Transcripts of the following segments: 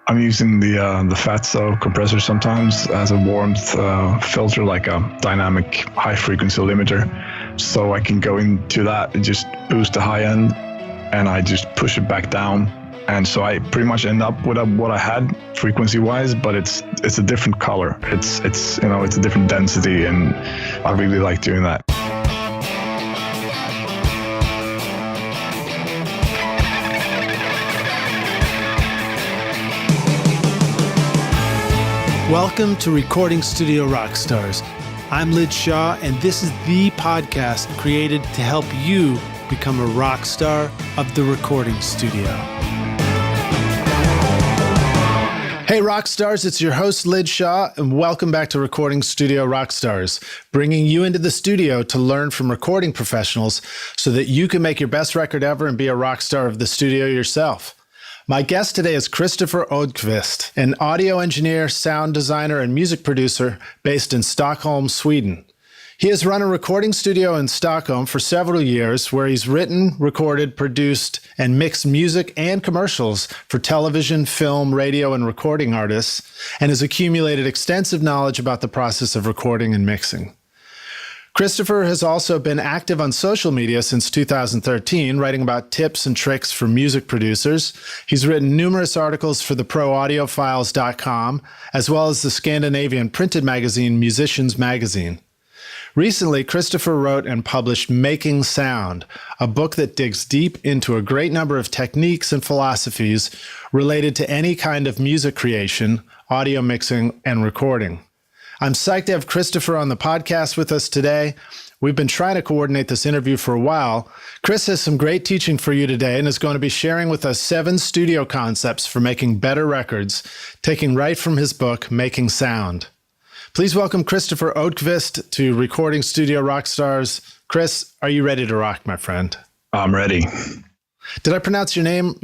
I'm using the Fatso compressor sometimes as a warmth filter, like a dynamic high frequency limiter. So I can go into that and just boost the high end, and I just push it back down. And so I pretty much end up with what I had frequency wise, but it's a different color. It's a different density, and I really like doing that. Welcome to Recording Studio Rockstars. I'm Lid Shaw, and this is the podcast created to help you become a rock star of the recording studio. Hey Rockstars, it's your host Lid Shaw, and welcome back to Recording Studio Rockstars, bringing you into the studio to learn from recording professionals so that you can make your best record ever and be a rock star of the studio yourself. My guest today is Cristofer Odqvist, an audio engineer, sound designer, and music producer based in Stockholm, Sweden. He has run a recording studio in Stockholm for several years where he's written, recorded, produced, and mixed music and commercials for television, film, radio, and recording artists, and has accumulated extensive knowledge about the process of recording and mixing. Cristofer has also been active on social media since 2013, writing about tips and tricks for music producers. He's written numerous articles for the ProAudiofiles.com, as well as the Scandinavian printed magazine Musicians Magazine. Recently, Cristofer wrote and published Making Sound, a book that digs deep into a great number of techniques and philosophies related to any kind of music creation, audio mixing, and recording. I'm psyched to have Cristofer on the podcast with us today. We've been trying to coordinate this interview for a while. Chris has some great teaching for you today and is going to be sharing with us 7 studio concepts for making better records, taking right from his book, Making Sound. Please welcome Cristofer Odqvist to Recording Studio Rockstars. Chris, are you ready to rock, my friend? I'm ready. Did I pronounce your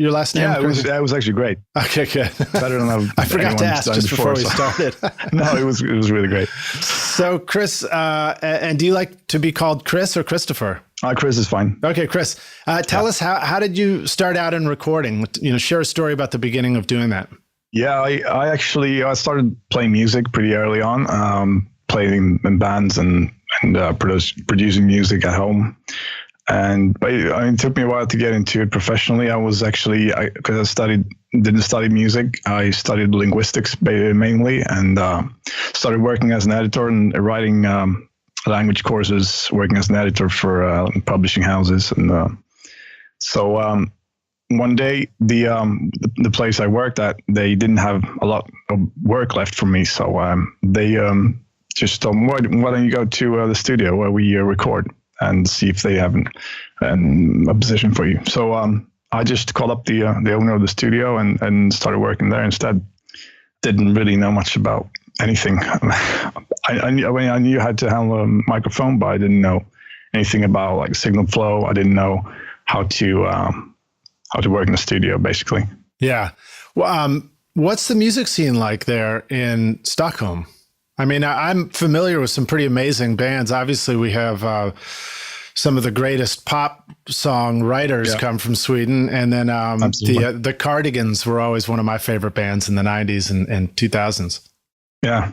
last name? Yeah, it was actually great. Okay, good. Better than I forgot to ask just before we started. No, it was really great. So, Chris, and do you like to be called Chris or Cristofer? Chris is fine. Okay, Chris, tell us how did you start out in recording? Share a story about the beginning of doing that. Yeah, I started playing music pretty early on, playing in bands and producing music at home. And it took me a while to get into it professionally. I was actually, because didn't study music, I studied linguistics mainly, and started working as an editor and writing language courses, working as an editor for publishing houses. And so one day, the place I worked at, they didn't have a lot of work left for me. So they just told me, why don't you go to the studio where we record and see if they have a position for you. So I just called up the owner of the studio and started working there instead. Didn't really know much about anything. I knew you had to handle a microphone, but I didn't know anything about like signal flow. I didn't know how to work in the studio, basically. Yeah. Well, what's the music scene like there in Stockholm? I mean, I'm familiar with some pretty amazing bands. Obviously, we have some of the greatest pop song writers come from Sweden. And then the Cardigans were always one of my favorite bands in the 90s and 2000s. Yeah.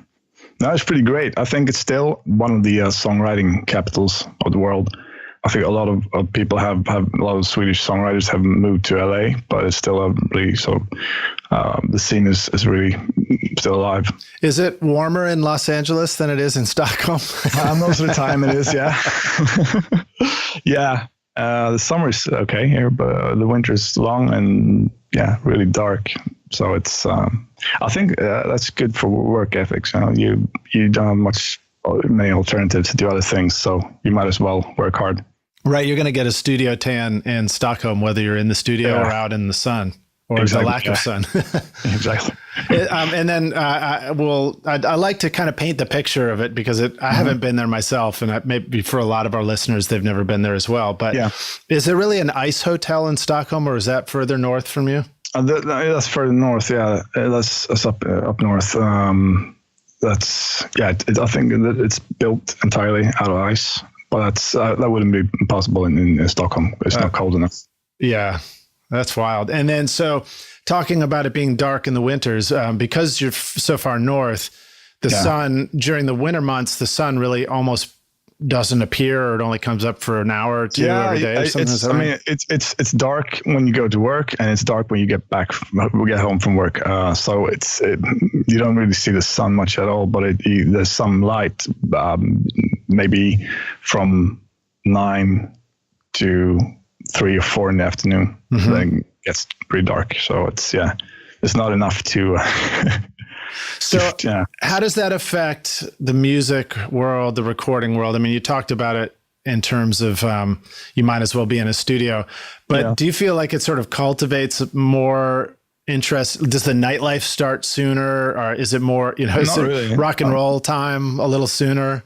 No, it's pretty great. I think it's still one of the songwriting capitals of the world. I think a lot of people a lot of Swedish songwriters have moved to LA, but it's still a really the scene is really still alive. Is it warmer in Los Angeles than it is in Stockholm? Most of the time it is, yeah. Yeah. The summer is okay here, but the winter is long and really dark. So it's I think that's good for work ethics. You don't have many alternatives to do other things, so you might as well work hard. Right, you're going to get a studio tan in Stockholm, whether you're in the studio or out in the sun, or the lack of sun. Exactly. And then I like to kind of paint the picture of it because I haven't been there myself, and maybe for a lot of our listeners, they've never been there as well. But is there really an ice hotel in Stockholm, or is that further north from you? That's further north, yeah. That's up north. I think that it's built entirely out of ice. But that wouldn't be possible in Stockholm. It's not cold enough. Yeah. That's wild. And then, so talking about it being dark in the winters, because you're so far north, the sun during the winter months, the sun really almost doesn't appear, or it only comes up for an hour or two every day. Or something. It's dark when you go to work, and it's dark when you get home from work. So you don't really see the sun much at all, but there's some light, maybe from 9 to 3 or 4 in the afternoon. Then it gets pretty dark. So it's not enough to. So how does that affect the music world, the recording world? I mean, you talked about it in terms of you might as well be in a studio, but do you feel like it sort of cultivates more interest? Does the nightlife start sooner, or is it more, is it rock and roll time a little sooner?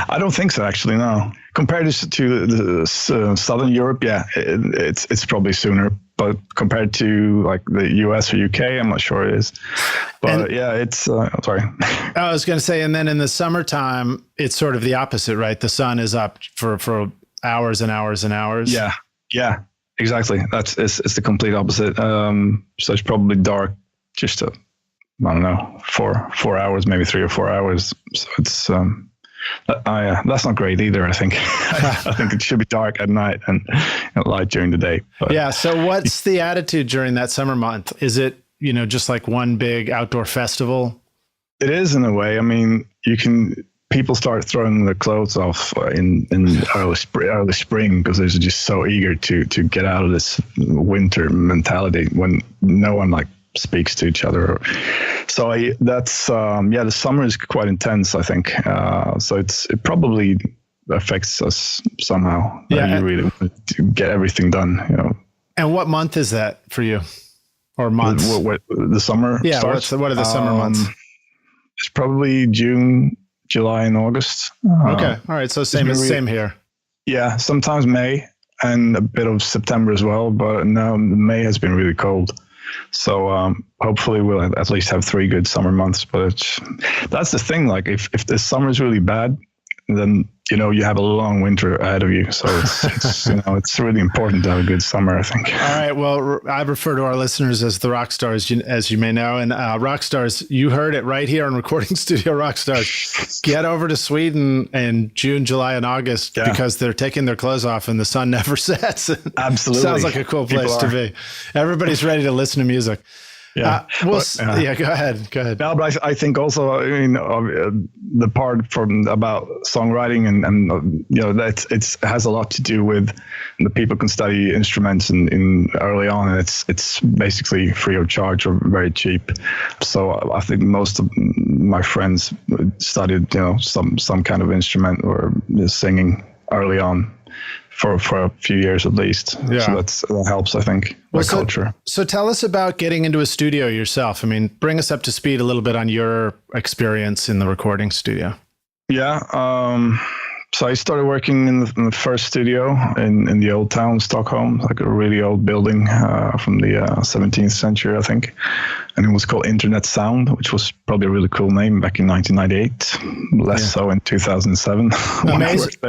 I don't think so, actually, no. Compared to the Southern Europe, it's probably sooner. But compared to like the US or UK, I'm not sure it is. But it's, sorry. I was going to say, and then in the summertime, it's sort of the opposite, right? The sun is up for hours and hours and hours. Yeah, exactly. It's the complete opposite. So it's probably dark just, I don't know, 4 hours, maybe 3 or 4 hours. So it's, that's not great either, I think. I think it should be dark at night and light during the day. But. So what's the attitude during that summer month? Is it, just like one big outdoor festival? It is, in a way. I mean, people start throwing their clothes off in early spring because they're just so eager to get out of this winter mentality when no one speaks to each other. So that's the summer is quite intense, I think. So it probably affects us somehow. You really want to get everything done. And what month is that for you, or months? What the summer? Yeah. starts? What are the summer months? It's probably June, July, and August. Okay. All right. So same here. Yeah. Sometimes May and a bit of September as well, but now May has been really cold. So hopefully we'll at least have 3 good summer months. But that's the thing. Like if the summer is really bad, then you have a long winter ahead of you. So it's it's really important to have a good summer, I think. All right. Well, I refer to our listeners as the Rockstars, as you may know. And Rockstars, you heard it right here on Recording Studio Rockstars. Get over to Sweden in June, July, and August because they're taking their clothes off and the sun never sets. Absolutely. Sounds like a cool place to be. Everybody's ready to listen to music. Yeah. Go ahead. No, but I think also, the part about songwriting and that it has a lot to do with the people can study instruments in early on, and it's basically free of charge or very cheap. So I think most of my friends studied some kind of instrument or singing early on. For a few years at least. So that helps, I think, culture. So tell us about getting into a studio yourself. I mean, bring us up to speed a little bit on your experience in the recording studio. Yeah. So I started working in the first studio in the old town, Stockholm, like a really old building from the 17th century, I think. And it was called Internet Sound, which was probably a really cool name back in 1998, less so in 2007.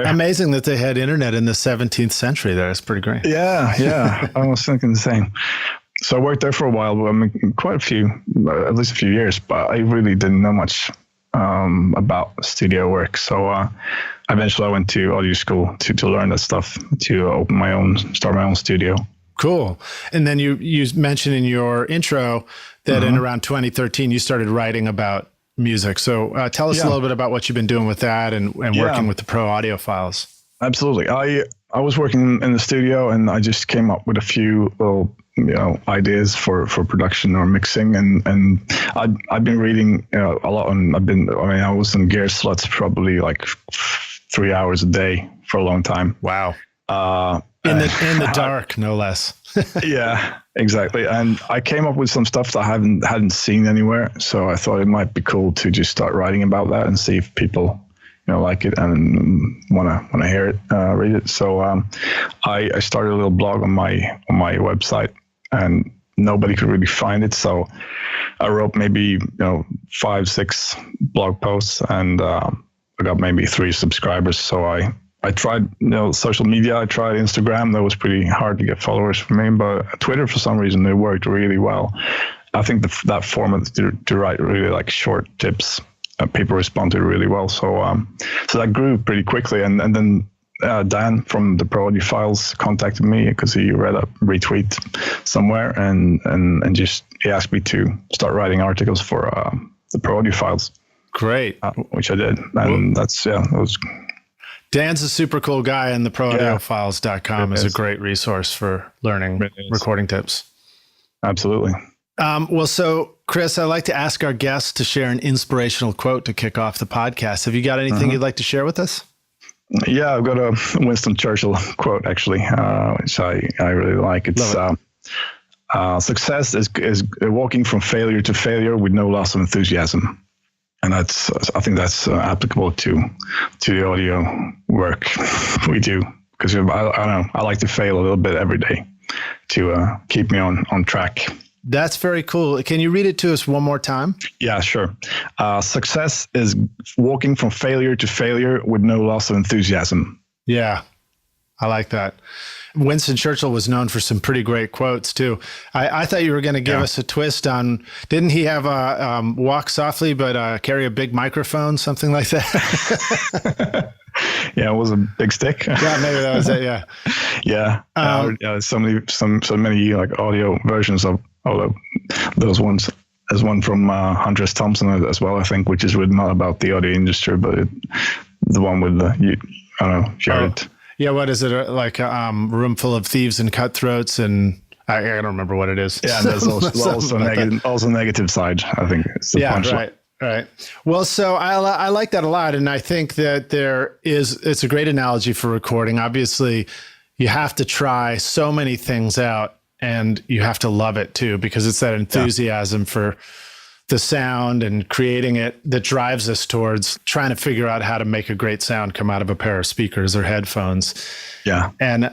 Amazing that they had internet in the 17th century there. It's pretty great. Yeah. I was thinking the same. So I worked there for a while, quite a few, at least a few years, but I really didn't know much about studio work. So eventually I went to audio school to learn that stuff, to start my own studio. Cool. And then you mentioned in your intro that in around 2013, you started writing about music. So tell us a little bit about what you've been doing with that and working with the pro audio files. Absolutely. I was working in the studio and I just came up with a few little ideas for production or mixing, and I've been reading a lot, and I was in Gear Sluts probably like 3 hours a day for a long time. Wow. In the dark, no less. Yeah, exactly. And I came up with some stuff that I hadn't seen anywhere, so I thought it might be cool to just start writing about that and see if people like it and want to hear it, read it. So I started a little blog on my website, and nobody could really find it. So I wrote maybe 5-6 blog posts, and I got maybe 3 subscribers. So I I tried, social media. I tried Instagram. That was pretty hard to get followers for me, but Twitter, for some reason, it worked really well. I think that format to write really like short tips, people responded really well. So that grew pretty quickly. And then Dan from the Pro Audio Files contacted me because he read a retweet somewhere and just he asked me to start writing articles for the Pro Audio Files. Great. Which I did. And that was. Dan's a super cool guy, and the proaudiofiles.com is a great resource for learning recording tips. Absolutely. Well, so Chris, I like to ask our guests to share an inspirational quote to kick off the podcast. Have you got anything you'd like to share with us? Yeah, I've got a Winston Churchill quote, actually, which I really like. It's success is walking from failure to failure with no loss of enthusiasm. And I think that's applicable to the audio work we do, because I don't know, I like to fail a little bit every day to keep me on track. That's very cool. Can you read it to us one more time? Yeah, sure. Success is walking from failure to failure with no loss of enthusiasm. Yeah, I like that. Winston Churchill was known for some pretty great quotes too. I thought you were going to give us a twist on, didn't he have a walk softly, but carry a big microphone, something like that? Yeah, it was a big stick. Yeah, maybe that was it. Yeah. Yeah. So many like audio versions of those ones. There's one from Hunter S. Thompson as well, I think, which is really not about the audio industry, but the one with Jared. Yeah, what is it? Like a room full of thieves and cutthroats, and I don't remember what it is. Yeah, and there's also negative side, I think. It's the punchline. Right. Well, so I like that a lot, and I think that it's a great analogy for recording. Obviously, you have to try so many things out, and you have to love it too, because it's that enthusiasm for the sound and creating it that drives us towards trying to figure out how to make a great sound come out of a pair of speakers or headphones. Yeah. And,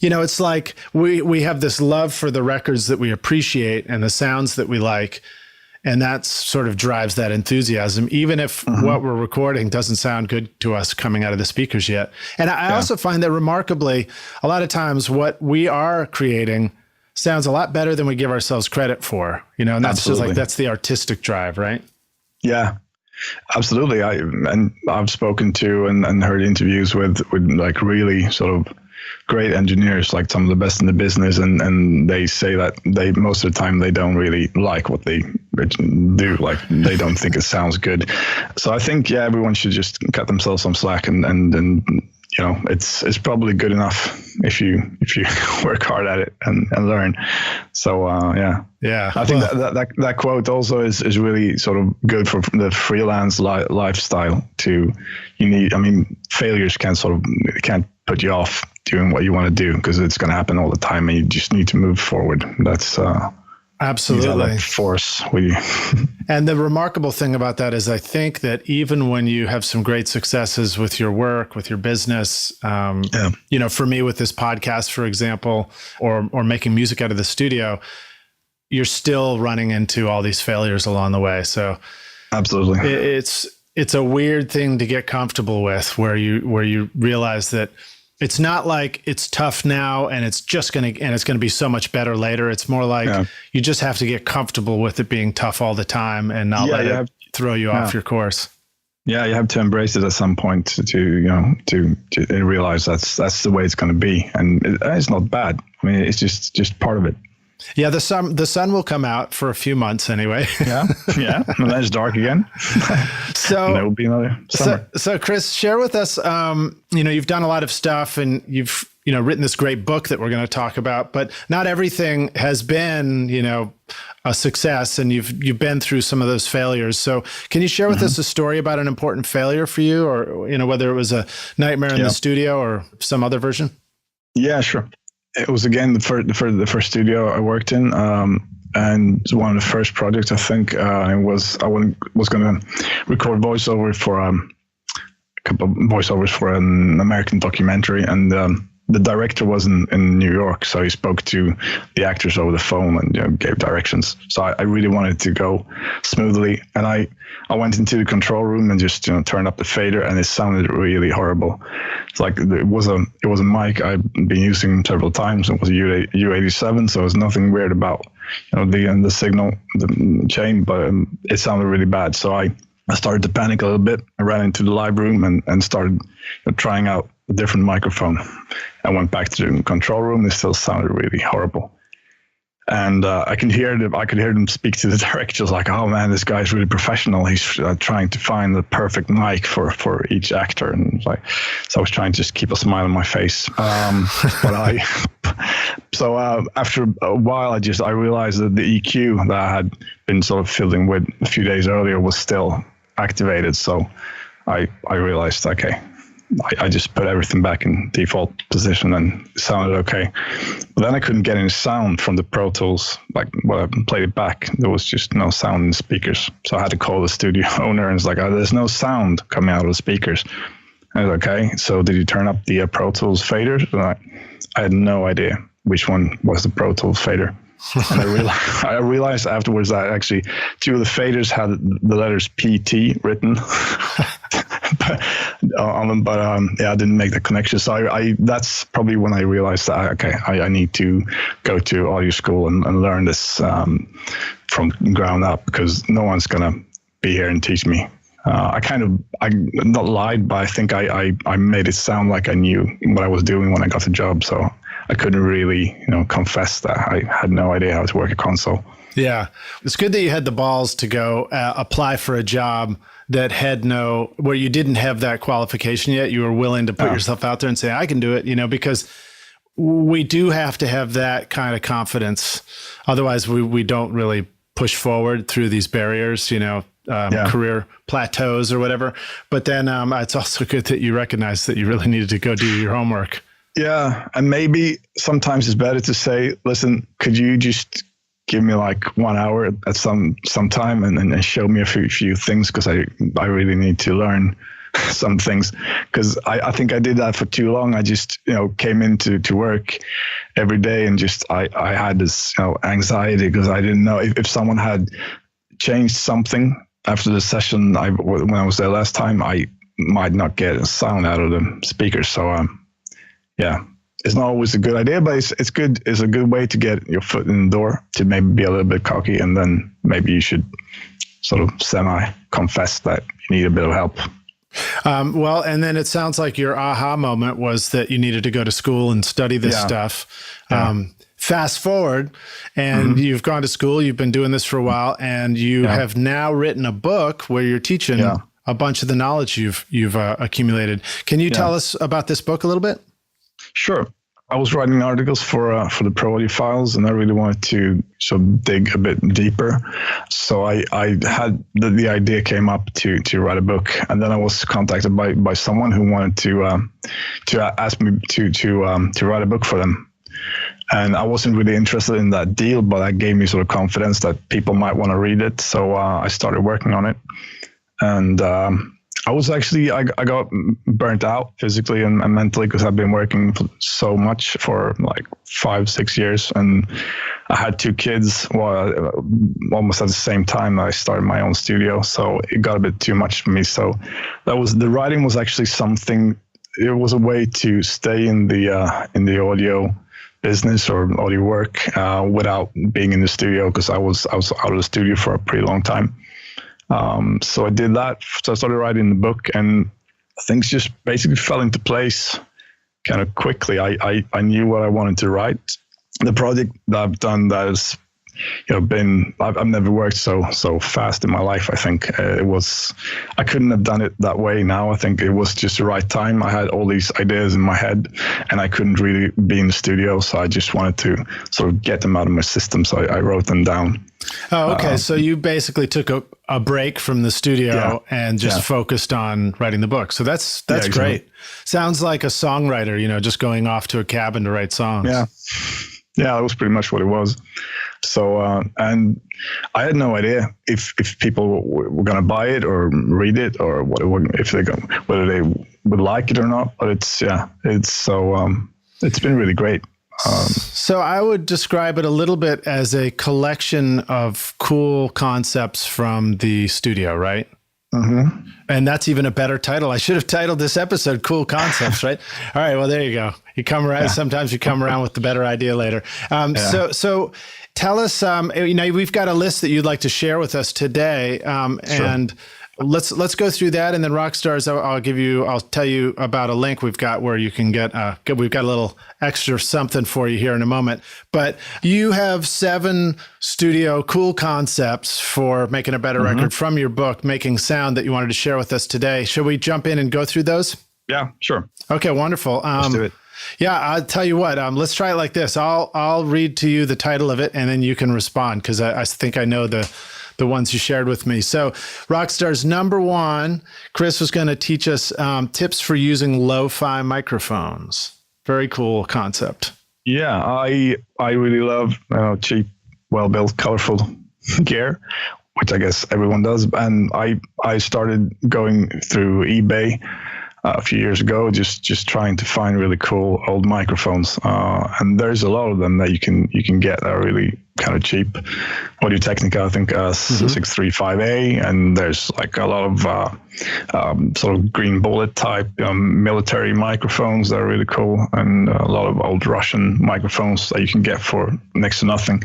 it's like we have this love for the records that we appreciate and the sounds that we like. And that sort of drives that enthusiasm, even if what we're recording doesn't sound good to us coming out of the speakers yet. And I also find that remarkably, a lot of times what we are creating sounds a lot better than we give ourselves credit for, and that's just like, that's the artistic drive, right? Yeah, absolutely. I've spoken to and heard interviews with like really sort of great engineers, like some of the best in the business. And they say that most of the time, they don't really like what they do. Like they don't think it sounds good. So I think, everyone should just cut themselves some slack and it's probably good enough if you work hard at it and learn. So I think that quote also is really sort of good for the freelance lifestyle too. Failures can't put you off doing what you want to do, because it's going to happen all the time, and you just need to move forward. That's absolutely force with you. And the remarkable thing about that is I think that even when you have some great successes with your work, with your business, for me with this podcast, for example, or making music out of the studio, you're still running into all these failures along the way. So absolutely. It's a weird thing to get comfortable with, where you realize that it's not like it's tough now and it's going to be so much better later. It's more like you just have to get comfortable with it being tough all the time and not let it throw you off your course. Yeah, you have to embrace it at some point to realize that's the way it's going to be, and it's not bad. I mean, it's just part of it. Yeah, the sun will come out for a few months anyway. Yeah, and then it's dark again. So there will be another summer. So Chris, share with us. You've done a lot of stuff, and you've written this great book that we're going to talk about. But not everything has been a success, and you've been through some of those failures. So can you share with us a story about an important failure for you, or whether it was a nightmare in the studio or some other version? Yeah, sure. It was again the first studio I worked in, and it was one of the first projects I think. I was going to record voiceover for a couple of voiceovers for an American documentary, and the director was in New York, so he spoke to the actors over the phone and gave directions. So I really wanted to go smoothly, and I went into the control room and just turned up the fader, and it sounded really horrible. It's like it was a mic I've been using several times. It was a U87, so there's nothing weird about the signal, the chain, but it sounded really bad. So I started to panic a little bit. I ran into the live room and started trying out a different microphone. I went back to the control room. It still sounded really horrible. And I could hear them speak to the directors like, "Oh man, this guy's really professional. He's trying to find the perfect mic for each actor." And so I was trying to just keep a smile on my face. So after a while, I realized that the EQ that I had been sort of fiddling with a few days earlier was still activated. So I realized, okay, I just put everything back in default position and it sounded okay. But then I couldn't get any sound from the Pro Tools. Like when I played it back, there was just no sound in the speakers. So I had to call the studio owner and it's like, "Oh, there's no sound coming out of the speakers." And I was like, "Okay, so did you turn up the Pro Tools faders?" And I had no idea which one was the Pro Tools fader. And I realized afterwards that actually two of the faders had the letters PT written on them, but I didn't make the connection. So that's probably when I realized that I need to go to audio school and learn this from ground up, because no one's gonna be here and teach me. I not lied, but I think I made it sound like I knew what I was doing when I got the job. So I couldn't really, confess that I had no idea how to work a console. Yeah. It's good that you had the balls to go apply for a job that had where you didn't have that qualification yet. You were willing to put yourself out there and say, "I can do it," because we do have to have that kind of confidence. Otherwise we don't really push forward through these barriers, career plateaus or whatever. But then it's also good that you recognize that you really needed to go do your homework. Yeah. And maybe sometimes it's better to say, "Listen, could you just give me like 1 hour at some time and show me a few things, because I really need to learn some things." Because I think I did that for too long. I just, came into work every day and just, I had this, anxiety because I didn't know if someone had changed something after the session. When I was there last time, I might not get a sound out of the speakers. So, yeah, it's not always a good idea, but it's good. It's a good way to get your foot in the door, to maybe be a little bit cocky, and then maybe you should sort of semi-confess that you need a bit of help. Well, and then it sounds like your aha moment was that you needed to go to school and study this stuff. Yeah. Fast forward, and you've gone to school, you've been doing this for a while, and you have now written a book where you're teaching a bunch of the knowledge you've accumulated. Can you tell us about this book a little bit? Sure. I was writing articles for the Pro Audio Files, and I really wanted to sort of dig a bit deeper. So I had the idea came up to write a book, and then I was contacted by someone who wanted to ask me to write a book for them. And I wasn't really interested in that deal, but that gave me sort of confidence that people might want to read it. So I started working on it, and I got burnt out physically and mentally, because I've been working so much for like 5-6 years, and I had 2 kids almost at the same time I started my own studio. So it got a bit too much for me. So the writing was actually something. It was a way to stay in the audio business or audio work without being in the studio, because I was out of the studio for a pretty long time. So I did that. So I started writing the book, and things just basically fell into place kind of quickly. I knew what I wanted to write. The project that I've done that has, I've never worked so fast in my life. I think I couldn't have done it that way now. I think it was just the right time. I had all these ideas in my head, and I couldn't really be in the studio. So I just wanted to sort of get them out of my system. So I wrote them down. Oh, okay. So you basically took a break from the studio and just focused on writing the book. So that's exactly. great. Sounds like a songwriter, just going off to a cabin to write songs. Yeah. Yeah, that was pretty much what it was. So, and I had no idea if people were going to buy it or read it, or whether they would like it or not. But it's so it's been really great. So I would describe it a little bit as a collection of cool concepts from the studio, right? Mm-hmm. And that's even a better title. I should have titled this episode "Cool Concepts," right? All right. Well, there you go. You come around. Yeah. Sometimes you come around with the better idea later. So tell us. We've got a list that you'd like to share with us today, Sure. and let's go through that. And then Rockstars, I'll tell you about a link we've got where you can get. We've got a little extra something for you here in a moment. But you have 7 studio cool concepts for making a better record from your book, Making Sound, that you wanted to share with us today. Should we jump in and go through those? Yeah, sure. Okay, wonderful. Let's do it. Yeah, I'll tell you what. Let's try it like this. I'll read to you the title of it, and then you can respond, because I think I know the ones you shared with me. So Rockstars number 1, Chris was going to teach us tips for using lo-fi microphones. Very cool concept. Yeah, I really love cheap, well-built, colorful gear, which I guess everyone does. And I started going through eBay a few years ago, just trying to find really cool old microphones. And there's a lot of them that you can get that are really kind of cheap. Audio Technica, I think 635A, and there's like a lot of sort of green bullet type military microphones that are really cool, and a lot of old Russian microphones that you can get for next to nothing.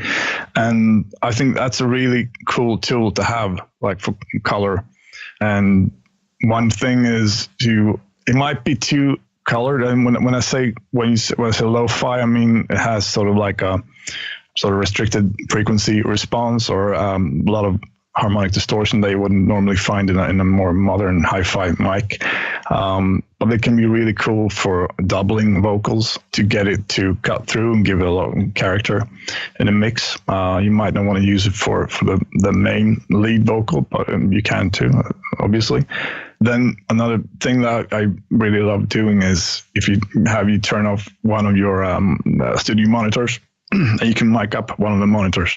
And I think that's a really cool tool to have, like for color. And one thing is it might be too colored. And when I say lo-fi, I mean it has sort of like a sort of restricted frequency response, or a lot of harmonic distortion that you wouldn't normally find in a more modern hi-fi mic. But they can be really cool for doubling vocals to get it to cut through and give it a lot of character in a mix. You might not want to use it for the main lead vocal, but you can too, obviously. Then another thing that I really love doing is if you turn off one of your studio monitors, and you can mic up one of the monitors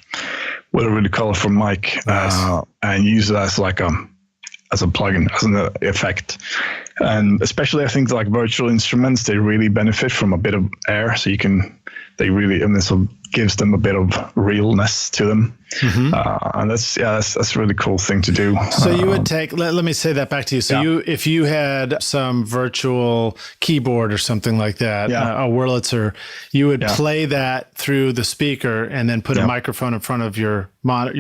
with a really colorful mic. Nice. And use it as like as a plugin, as an effect. And especially I think like virtual instruments, they really benefit from a bit of air. So and this gives them a bit of realness to them. And that's a really cool thing to do. So you would take, let me say that back to you. So if you had some virtual keyboard or something like that, a Wurlitzer, you would play that through the speaker and then put a microphone in front of your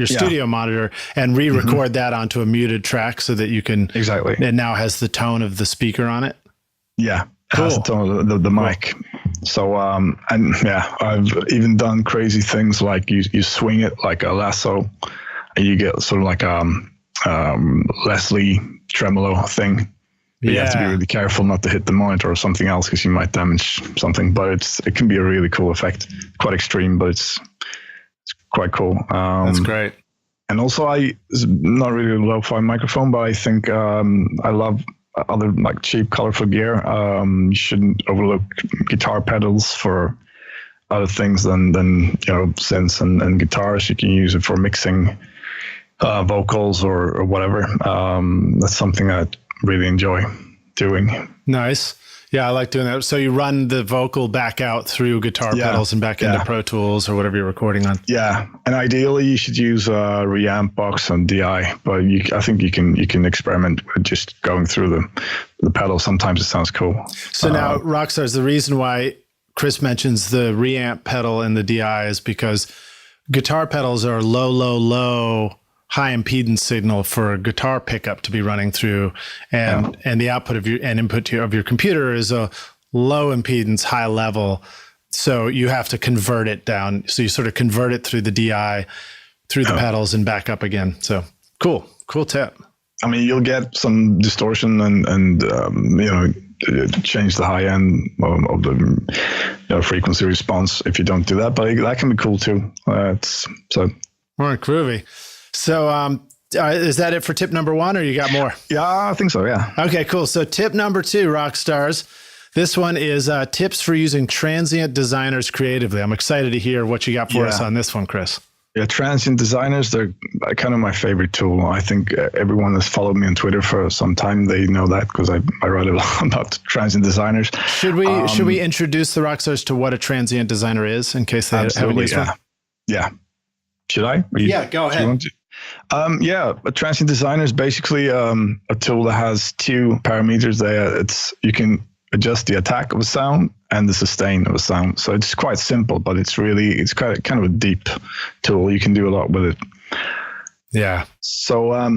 studio monitor and re-record that onto a muted track so that you can, exactly. It now has the tone of the speaker on it. Yeah. It has the tone of the mic. So, I've even done crazy things like you swing it like a lasso, and you get sort of like Leslie tremolo thing. But you have to be really careful not to hit the monitor or something else, because you might damage something. But it can be a really cool effect. Quite extreme, but it's quite cool. That's great. And also, it's not really a lo-fi microphone, but I think I love other like cheap, colorful gear. You shouldn't overlook guitar pedals for other things than synths and guitars. You can use it for mixing vocals or whatever. That's something I really enjoy doing. Nice. Yeah, I like doing that. So you run the vocal back out through guitar pedals and back into Pro Tools or whatever you're recording on. Yeah, and ideally you should use a reamp box and DI, but I think you can experiment with just going through the pedals. Sometimes it sounds cool. So now, Rockstars, the reason why Chris mentions the reamp pedal and the DI is because guitar pedals are low high impedance signal for a guitar pickup to be running through, and the output of input of your computer is a low impedance, high level. So you have to convert it down. So you sort of convert it through the DI, through the pedals, and back up again. So cool tip. I mean, you'll get some distortion and change the high end of the frequency response if you don't do that. But that can be cool too. All right, groovy. So is that it for tip number 1, or you got more? Yeah, I think so, yeah. Okay, cool. So tip number 2, Rockstars. This one is tips for using transient designers creatively. I'm excited to hear what you got for us on this one, Chris. Yeah, transient designers, they're kind of my favorite tool. I think everyone that's followed me on Twitter for some time, they know that because I write a lot about transient designers. Should we introduce the Rockstars to what a transient designer is in case they haven't used one? Yeah. Should I? Yeah, go ahead. A transient designer is basically a tool that has two parameters there. You can adjust the attack of a sound and the sustain of a sound. So it's quite simple, but it's kind of a deep tool. You can do a lot with it. Yeah. So, I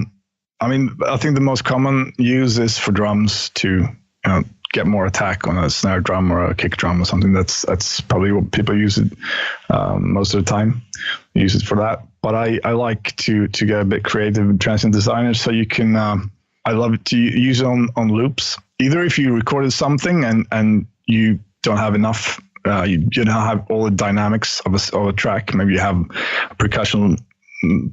think the most common use is for drums to, get more attack on a snare drum or a kick drum or something. That's probably what people use it most of the time. Use it for that. But I like to get a bit creative with transient designers. So you can, I love it to use it on loops. Either if you recorded something and you don't have enough, you don't have all the dynamics of a track. Maybe you have a percussion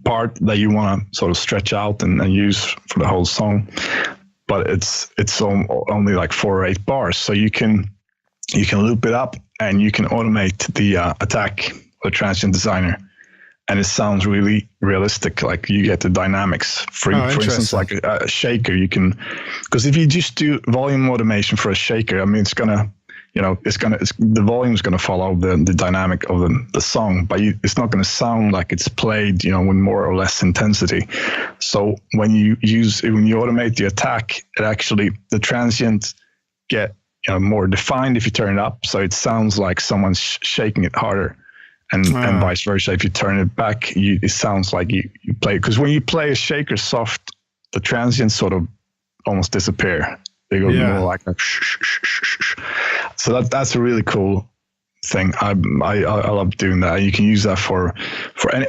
part that you want to sort of stretch out and use for the whole song, but it's only like 4 or 8 bars. So you can loop it up and you can automate the attack of a transient designer. And it sounds really realistic. Like you get the dynamics. For instance, like a shaker, you can, because if you just do volume automation for a shaker, I mean, the volume is going to follow the dynamic of the song, but it's not going to sound like it's played, with more or less intensity. So when you automate the attack, the transients get, more defined if you turn it up. So it sounds like someone's shaking it harder. And vice versa. If you turn it back, it sounds like you play. Because when you play a shaker soft, the transients sort of almost disappear. They go more like a shh, shh, shh, shh. So that's a really cool thing. I love doing that. You can use that for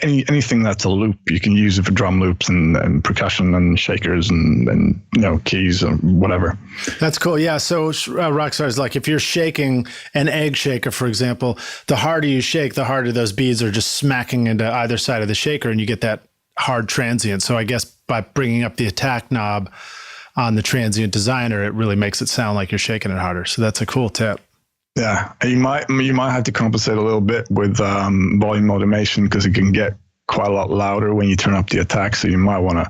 anything that's a loop. You can use it for drum loops and percussion and shakers and keys or whatever. That's cool. Yeah. So Rockstars, like if you're shaking an egg shaker, for example, the harder you shake, the harder those beads are just smacking into either side of the shaker, and you get that hard transient. So I guess by bringing up the attack knob on the transient designer, it really makes it sound like you're shaking it harder. So that's a cool tip. Yeah, you might have to compensate a little bit with volume automation because it can get quite a lot louder when you turn up the attack. So you might want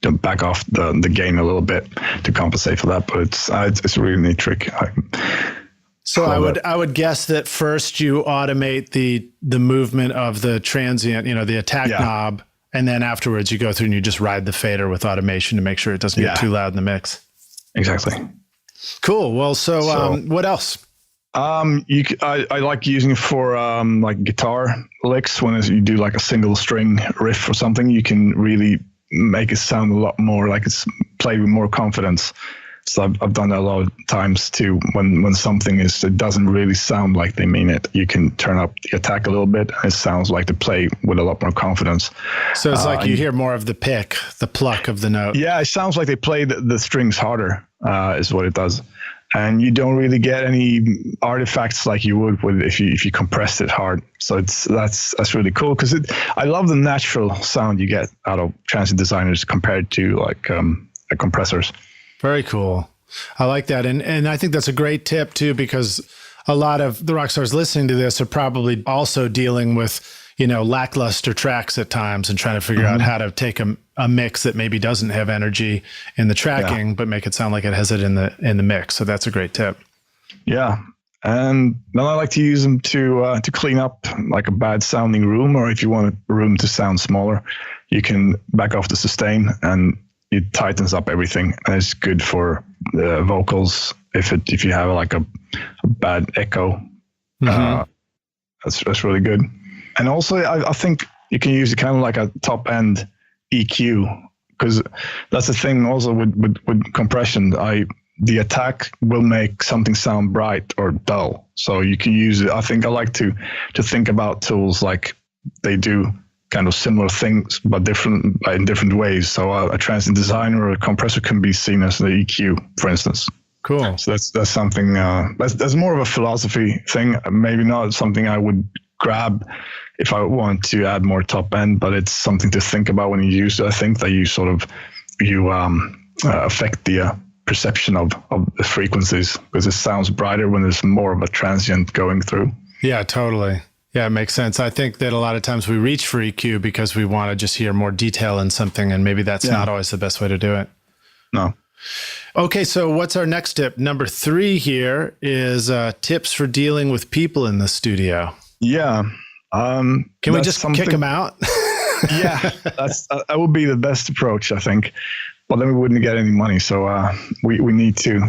to back off the gain a little bit to compensate for that. But it's a really neat trick. So I would guess that first you automate the movement of the transient, the attack knob, and then afterwards you go through and you just ride the fader with automation to make sure it doesn't get too loud in the mix. Exactly. Cool. Well, so what else? I like using it for like guitar licks. When you do like a single string riff or something, you can really make it sound a lot more like it's played with more confidence. So I've done that a lot of times too. When something it doesn't really sound like they mean it, you can turn up the attack a little bit, and it sounds like they play with a lot more confidence. So it's like you hear more of the pluck of the note. Yeah, it sounds like they play the strings harder, is what it does. And you don't really get any artifacts like you would with if you compressed it hard. So that's really cool because I love the natural sound you get out of transient designers compared to like compressors. Very cool. I like that. And I think that's a great tip too, because a lot of the rock stars listening to this are probably also dealing with, lackluster tracks at times and trying to figure out how to take a mix that maybe doesn't have energy in the tracking, but make it sound like it has it in the mix. So that's a great tip. Yeah. And then I like to use them to clean up like a bad sounding room, or if you want a room to sound smaller, you can back off the sustain and it tightens up everything. And it's good for the vocals if you have like a bad echo. That's really good. And also, I think you can use it kind of like a top end EQ, because that's the thing also with compression. The attack will make something sound bright or dull. So you can use it. I think I like to think about tools like they do kind of similar things, but in different ways. So a transient designer or a compressor can be seen as the EQ, for instance. Cool. So that's something, that's more of a philosophy thing. Maybe not something I would grab if I want to add more top end, but it's something to think about when you use it. I think that you affect the perception of the frequencies, because it sounds brighter when there's more of a transient going through. Yeah, totally. Yeah, it makes sense. I think that a lot of times we reach for EQ because we want to just hear more detail in something, and maybe that's not always the best way to do it. No. Okay, so what's our next tip? Number 3 here is tips for dealing with people in the studio. Yeah. Can we just kick them out? Yeah, that would be the best approach, I think. But then we wouldn't get any money, so we need to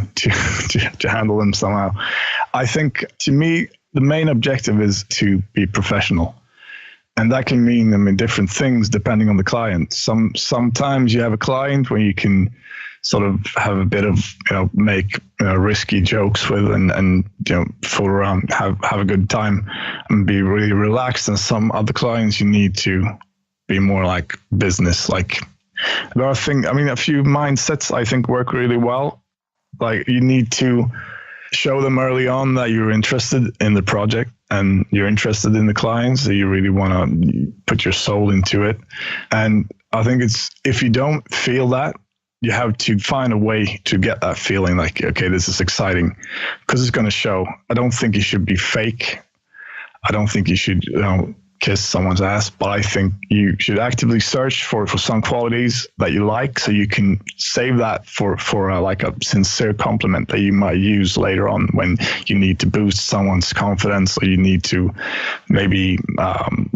handle them somehow. I think, to me, the main objective is to be professional, and that can mean different things depending on the client. Sometimes you have a client where you can sort of have a bit of make risky jokes with and fool around, have a good time, and be really relaxed. And some other clients you need to be more like business. Like there are a few mindsets I think work really well. Like you need to show them early on that you're interested in the project and you're interested in the clients, that you really want to put your soul into it. And I think if you don't feel that, you have to find a way to get that feeling like, okay, this is exciting, because it's going to show. I don't think you should be fake. I don't think you should kiss someone's ass, but I think you should actively search for some qualities that you like, so you can save that for like a sincere compliment that you might use later on when you need to boost someone's confidence, or you need to maybe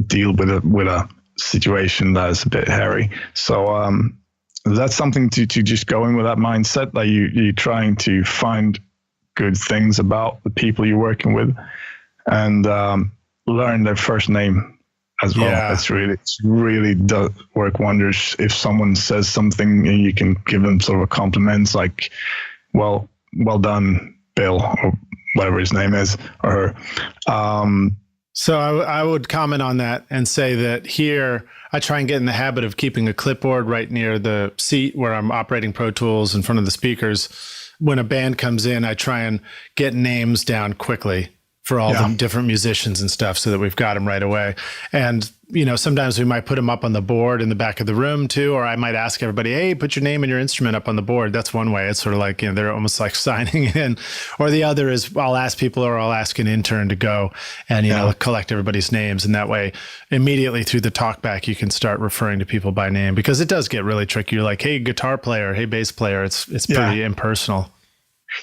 deal with a situation that is a bit hairy. So that's something to just go in with that mindset, that you're trying to find good things about the people you're working with, and learn their first name as well. Yeah. It's really does work wonders. If someone says something and you can give them sort of a compliment, like, well done, Bill, or whatever his name is, or her. So I would comment on that and say that here, I try and get in the habit of keeping a clipboard right near the seat where I'm operating Pro Tools in front of the speakers. When a band comes in, I try and get names down quickly for all the different musicians and stuff, so that we've got them right away. And, sometimes we might put them up on the board in the back of the room too, or I might ask everybody, hey, put your name and your instrument up on the board. That's one way. It's sort of like, they're almost like signing in. Or the other is I'll ask people, or I'll ask an intern to go and, collect everybody's names. And that way, immediately through the talkback, you can start referring to people by name, because it does get really tricky. You're like, hey, guitar player, hey, bass player. It's pretty impersonal.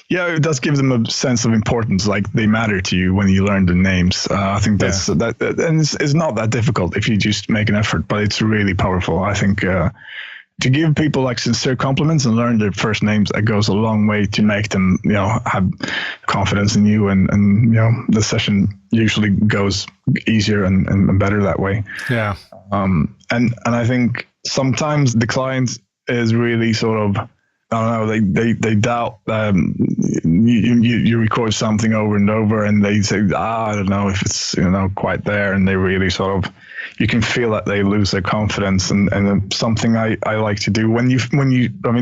Yeah, it does give them a sense of importance, like they matter to you when you learn the names. I think that, and it's not that difficult if you just make an effort, but it's really powerful. I think to give people like sincere compliments and learn their first names, that goes a long way to make them, have confidence in you, and the session usually goes easier and better that way. Yeah. And I think sometimes the client is really sort of, I don't know, they doubt you record something over and over, and they say, I don't know if it's quite there, and they really sort of, you can feel that they lose their confidence. And something I like to do when you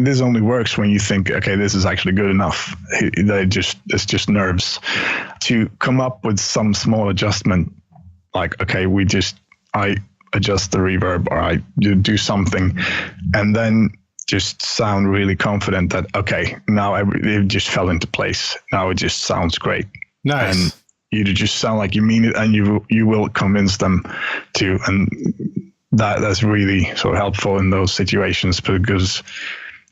this only works when you think, okay, this is actually good enough. It's just nerves. To come up with some small adjustment, like, okay, I adjust the reverb, or I do something, and then just sound really confident that, okay, now it just fell into place. Now it just sounds great. Nice. And you just sound like you mean it, and you will convince them to. And that's really sort of helpful in those situations, because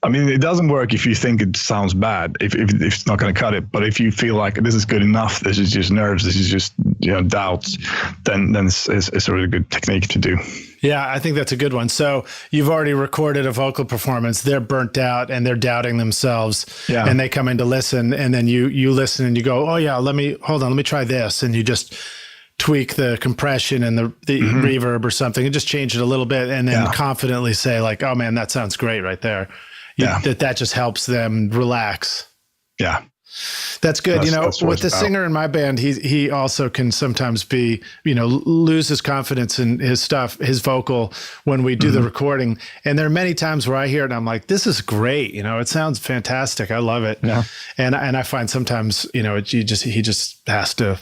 it doesn't work if you think it sounds bad, if it's not going to cut it. But if you feel like this is good enough, this is just nerves, this is just doubts, then it's a really good technique to do. Yeah, I think that's a good one. So you've already recorded a vocal performance. They're burnt out and they're doubting themselves. Yeah. And they come in to listen, and then you listen and you go, oh yeah, let me try this. And you just tweak the compression and the reverb or something, and just change it a little bit, and then confidently say like, oh man, that sounds great right there. That just helps them relax. Yeah. That's good. That's with the singer in my band, he also can sometimes be, lose his confidence in his stuff, his vocal, when we do the recording. And there are many times where I hear it and I'm like, this is great. It sounds fantastic. I love it. Yeah. And I find sometimes, he just has to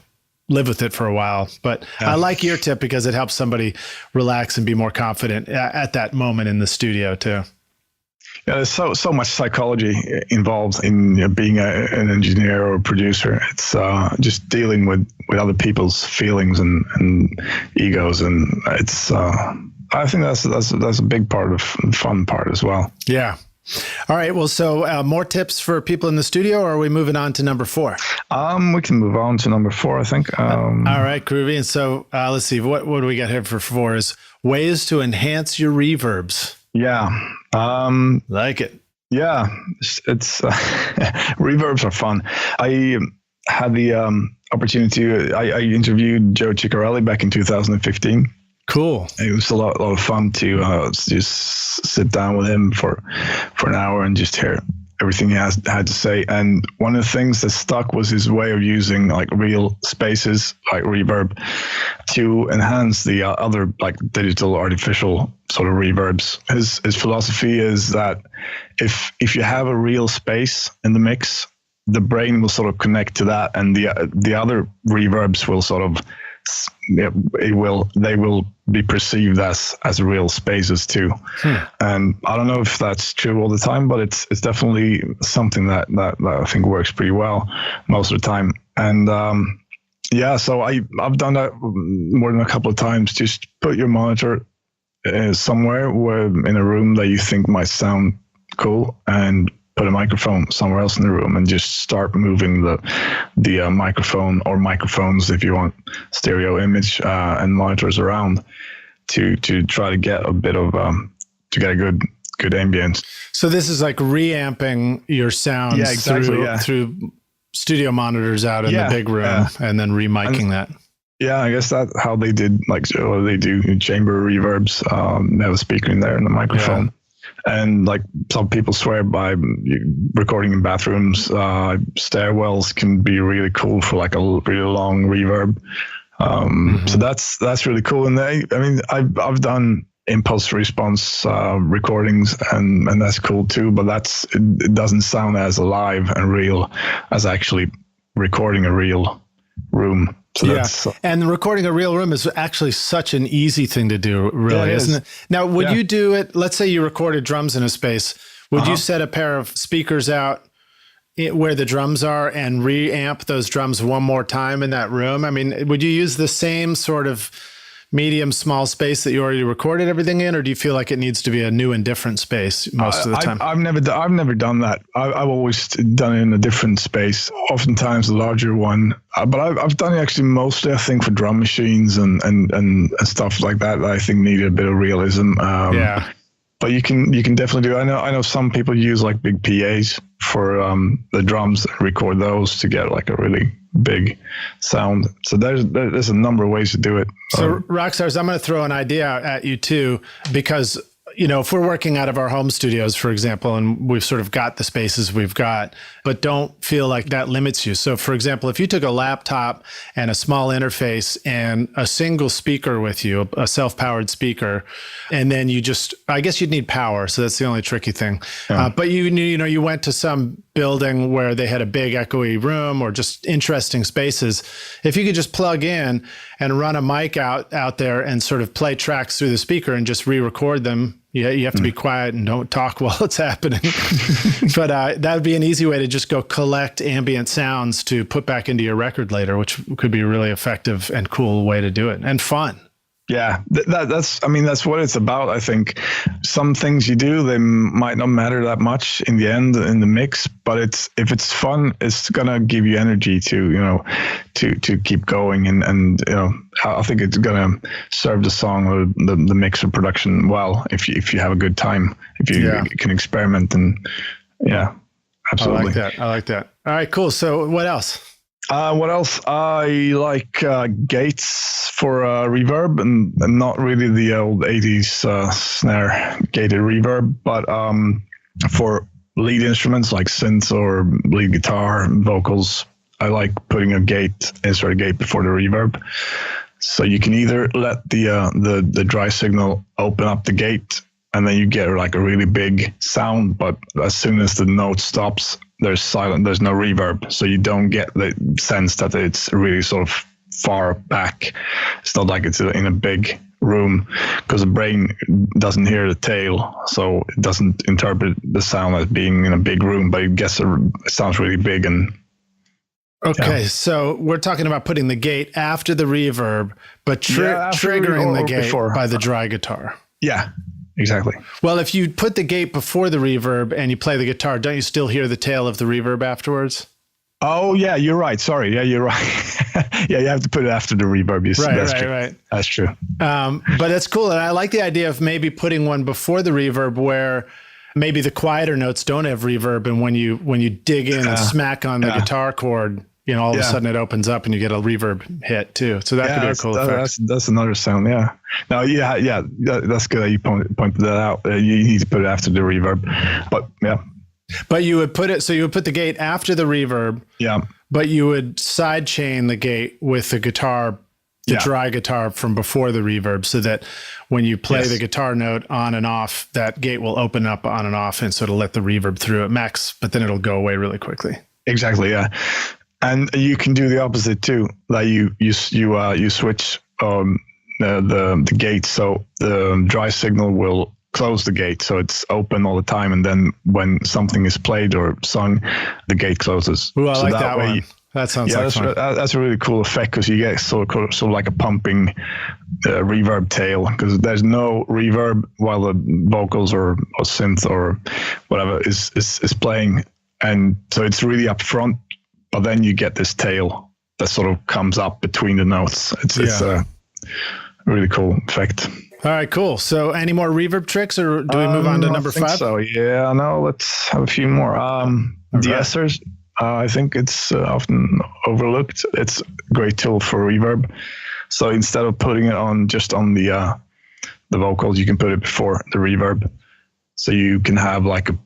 live with it for a while. But I like your tip, because it helps somebody relax and be more confident at that moment in the studio too. Yeah, there's so much psychology involved in being an engineer or a producer. It's just dealing with other people's feelings and egos, and it's. I think that's a big part of the fun part as well. Yeah. All right. Well, so more tips for people in the studio, or are we moving on to number 4? We can move on to number 4, I think. All right, groovy. And so let's see. What do we got here for 4 is ways to enhance your reverbs. Yeah. Like it. Yeah. It's reverbs are fun. I had the opportunity. I interviewed Joe Ciccarelli back in 2015. Cool. It was a lot of fun to just sit down with him for an hour and just hear everything he had to say. And one of the things that stuck was his way of using like real spaces, like reverb, to enhance the other like digital artificial sort of reverbs. His philosophy is that if you have a real space in the mix, the brain will sort of connect to that, and the other reverbs will sort of they will be perceived as real spaces too. And I don't know if that's true all the time, but it's definitely something that I think works pretty well most of the time. And so I've done that more than a couple of times. Just put your monitor somewhere in a room that you think might sound cool, and put a microphone somewhere else in the room and just start moving the microphone or microphones, if you want stereo image, and monitors around to try to get a bit of to get a good ambience. So this is like reamping your sounds through studio monitors out in the big room, and then remiking that. Yeah, I guess that's how they did, like they do chamber reverbs. They have a speaker in there and a microphone. Yeah. And like some people swear by recording in bathrooms, stairwells can be really cool for like a really long reverb. So that's really cool. And I've done impulse response recordings, and that's cool too. But it doesn't sound as alive and real as actually recording a real room. So and recording a real room is actually such an easy thing to do, really, isn't it? Now, would you do it? Let's say you recorded drums in a space. Would you set a pair of speakers out where the drums are and reamp those drums one more time in that room? I mean, would you use the same sort of medium, small space that you already recorded everything in, or do you feel like it needs to be a new and different space most of the time? I've never done that. I've always done it in a different space, oftentimes a larger one. But I've done it actually mostly, I think, for drum machines and stuff like that I think needed a bit of realism. But you can definitely do. I know some people use like big PAs for the drums and record those to get like a really big sound. So there's a number of ways to do it. So Rockstars, I'm going to throw an idea out at you too, because if we're working out of our home studios, for example, and we've sort of got the spaces we've got, but don't feel like that limits you. So for example, if you took a laptop and a small interface and a single speaker with you, a self-powered speaker, and then I guess you'd need power. So that's the only tricky thing. But you went to some building where they had a big echoey room or just interesting spaces. If you could just plug in and run a mic out there and sort of play tracks through the speaker and just re-record them. Yeah, you have to be quiet and don't talk while it's happening. But that would be an easy way to just go collect ambient sounds to put back into your record later, which could be a really effective and cool way to do it, and fun. Yeah, that's what it's about. I think some things you do, they might not matter that much in the end in the mix, but if it's fun, it's gonna give you energy to keep going, and I think it's gonna serve the song or the mix or production well if you have a good time, if you can experiment, and absolutely. I like that. All right, cool. So what else? I like gates for reverb, and not really the old 80s snare gated reverb, but for lead instruments like synths or lead guitar, vocals, I like putting insert a gate before the reverb. So you can either let the dry signal open up the gate, and then you get like a really big sound, but as soon as the note stops, there's silent, there's no reverb. So you don't get the sense that it's really sort of far back. It's not like it's in a big room, because the brain doesn't hear the tail, so it doesn't interpret the sound as being in a big room, but it gets it sounds really big. And okay, so we're talking about putting the gate after the reverb, but triggering the gate by the dry guitar. Yeah, exactly. Well, if you put the gate before the reverb and you play the guitar, don't you still hear the tail of the reverb afterwards? Oh, yeah, you're right. Sorry. Yeah, you're right. Yeah, you have to put it after the reverb. Right. That's true. But it's cool. And I like the idea of maybe putting one before the reverb where maybe the quieter notes don't have reverb. And when you dig in and smack on the guitar chord, all of a sudden it opens up and you get a reverb hit too. So that could be a cool effect. That's another sound. Yeah. No, that's good that you pointed that out. You need to put it after the reverb. But yeah. But you would put the gate after the reverb. Yeah. But you would side chain the gate with the guitar, the dry guitar from before the reverb, so that when you play the guitar note on and off, that gate will open up on and off, and so it'll let the reverb through at max, but then it'll go away really quickly. Exactly. Yeah. And you can do the opposite too. Like you switch the gate, so the dry signal will close the gate, so it's open all the time, and then when something is played or sung, the gate closes. Ooh, I like that one. That sounds like fun. That's a really cool effect, because you get sort of like a pumping reverb tail, because there's no reverb while the vocals or synth or whatever is playing, and so it's really up front, but then you get this tail that sort of comes up between the notes. It's a really cool effect. All right, cool. So any more reverb tricks, or do we move on to number 5? So yeah, no, let's have a few more. De-essers, I think it's often overlooked. It's a great tool for reverb. So instead of putting it on just on the vocals, you can put it before the reverb. So you can have like a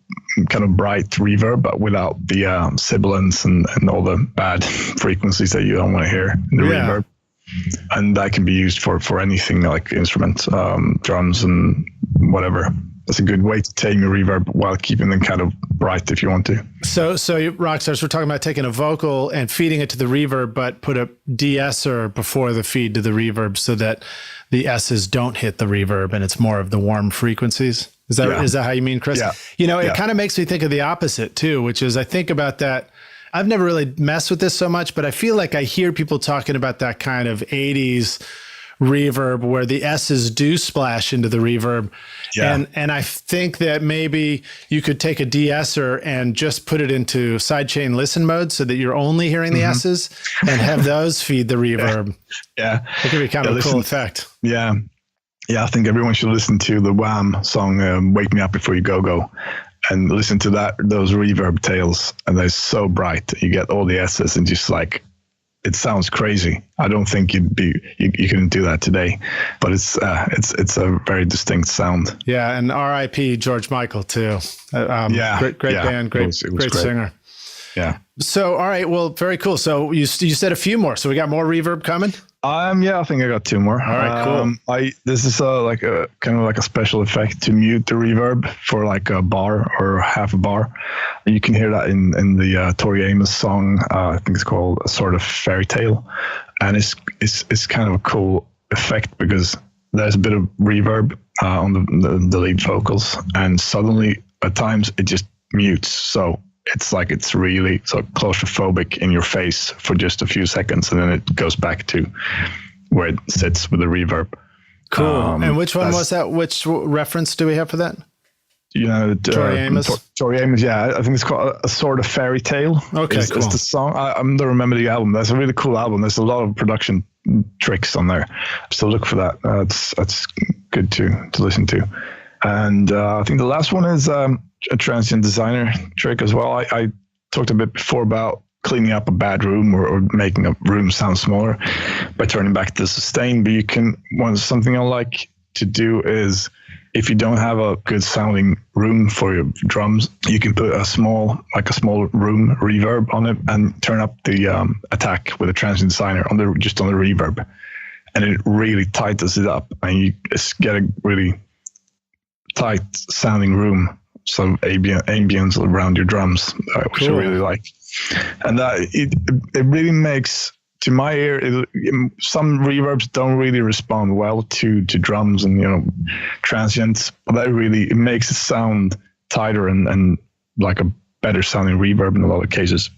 kind of bright reverb, but without the sibilance and all the bad frequencies that you don't want to hear in the reverb. And that can be used for anything like instruments, drums and whatever. That's a good way to tame your reverb while keeping them kind of bright if you want to. So Rockstars, we're talking about taking a vocal and feeding it to the reverb, but put a de-esser before the feed to the reverb so that the S's don't hit the reverb and it's more of the warm frequencies. Is that how you mean, Chris? Yeah. It kind of makes me think of the opposite too, which is I think about that. I've never really messed with this so much, but I feel like I hear people talking about that kind of 80s reverb where the S's do splash into the reverb. Yeah. And I think that maybe you could take a de-esser and just put it into sidechain listen mode so that you're only hearing the S's and have those feed the reverb. Yeah. It could be kind of a cool effect. Yeah. Yeah, I think everyone should listen to the Wham song, Wake Me Up Before You Go, and listen to those reverb tails, and they're so bright. You get all the S's and just like, it sounds crazy. I don't think you couldn't do that today, but it's a very distinct sound. Yeah, and R.I.P. George Michael too. Great band, great singer. Yeah. So, all right, well, very cool. So you said a few more. So we got more reverb coming? I think I got 2 more. All right, cool. This is like a kind of like a special effect to mute the reverb for like a bar or half a bar. You can hear that in the Tori Amos song. I think it's called A Sort of Fairy Tale, and it's kind of a cool effect because there's a bit of reverb on the lead vocals, and suddenly at times it just mutes. So it's like it's really so claustrophobic in your face for just a few seconds, and then it goes back to where it sits with the reverb. Cool. And which one was that? Which reference do we have for that? Tori Amos. Tori Amos, yeah. I think it's called A Sort of Fairy Tale. Okay, cool. It's the song. I don't remember the album. That's a really cool album. There's a lot of production tricks on there. So look for that. That's good to listen to. And I think the last one is a transient designer trick as well. I talked a bit before about cleaning up a bad room or making a room sound smaller by turning back the sustain. But something I like to do is, if you don't have a good sounding room for your drums, you can put a small room reverb on it and turn up the attack with a transient designer just on the reverb, and it really tightens it up, and you just get a really tight sounding room, some ambience around your drums, which I really like. And it really makes to my ear, some reverbs don't really respond well to drums and transients. But that really, it makes it sound tighter and like a better sounding reverb in a lot of cases.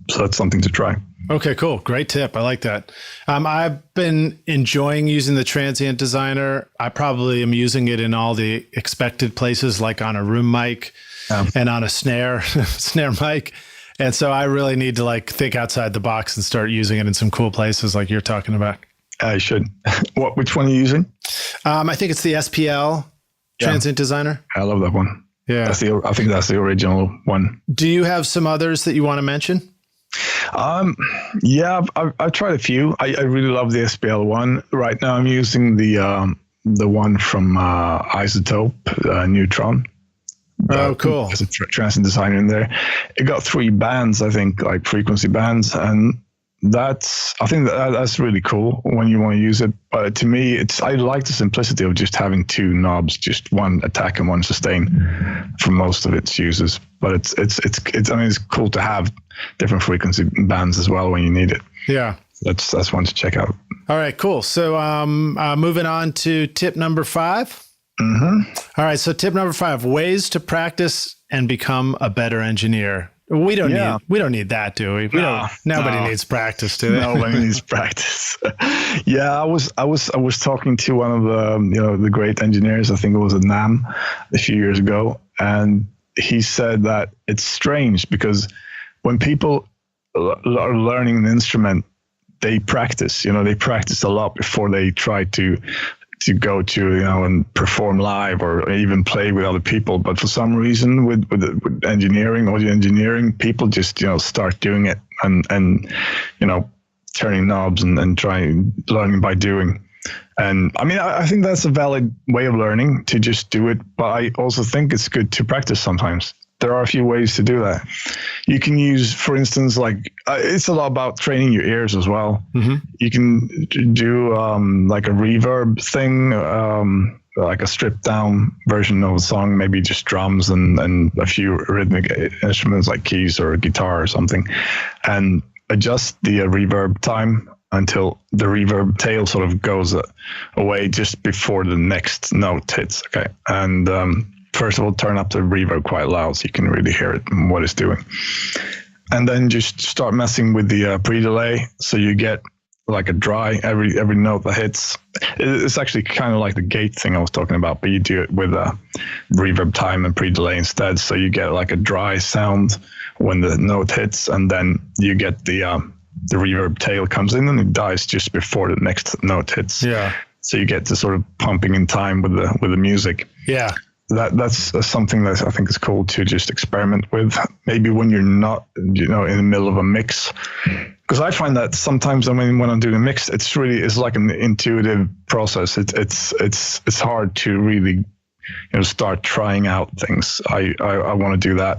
So that's something to try. Okay, cool. Great tip. I like that. I've been enjoying using the Transient Designer. I probably am using it in all the expected places, like on a room mic and on a snare mic. And so I really need to like think outside the box and start using it in some cool places like you're talking about. I should. Which one are you using? I think it's the SPL Transient Designer. I love that one. Yeah. I think that's the original one. Do you have some others that you want to mention? Yeah, I've tried a few. I really love the SPL one. Right now I'm using the one from Isotope, Neutron. Oh, cool. There's a transient designer in there. It got 3 bands, I think, like frequency bands. And I think that's really cool when you want to use it. But to me, I like the simplicity of just having 2 knobs, just one attack and one sustain for most of its uses. But it's cool to have different frequency bands as well when you need it. Yeah. That's one to check out. All right, cool. So moving on to tip number 5. Mm-hmm. All right. So tip number 5, ways to practice and become a better engineer. We don't need that, do we? Nobody needs practice, do they? Nobody needs practice. Yeah, I was talking to one of the great engineers. I think it was at NAMM a few years ago, and he said that it's strange because when people are learning an instrument, they practice. They practice a lot before they try to go to and perform live or even play with other people. But for some reason with engineering, audio engineering, people just start doing it and turning knobs and learning by doing. And I think that's a valid way of learning, to just do it. But I also think it's good to practice sometimes. There are a few ways to do that. You can use, for instance, like it's a lot about training your ears as well. Mm-hmm. You can do like a reverb thing, like a stripped down version of a song, maybe just drums and a few rhythmic instruments like keys or a guitar or something, and adjust the reverb time until the reverb tail sort of goes away just before the next note hits. Okay. And first of all, turn up the reverb quite loud so you can really hear it and what it's doing. And then just start messing with the pre-delay so you get like a dry every note that hits. It's actually kind of like the gate thing I was talking about, but you do it with a reverb time and pre-delay instead. So you get like a dry sound when the note hits, and then you get the reverb tail comes in and it dies just before the next note hits. Yeah. So you get to sort of pumping in time with the music. Yeah. That's something that I think is cool to just experiment with. Maybe when you're not, in the middle of a mix, because I find that sometimes when I'm doing a mix, it's like an intuitive process. It's hard to really, start trying out things. I want to do that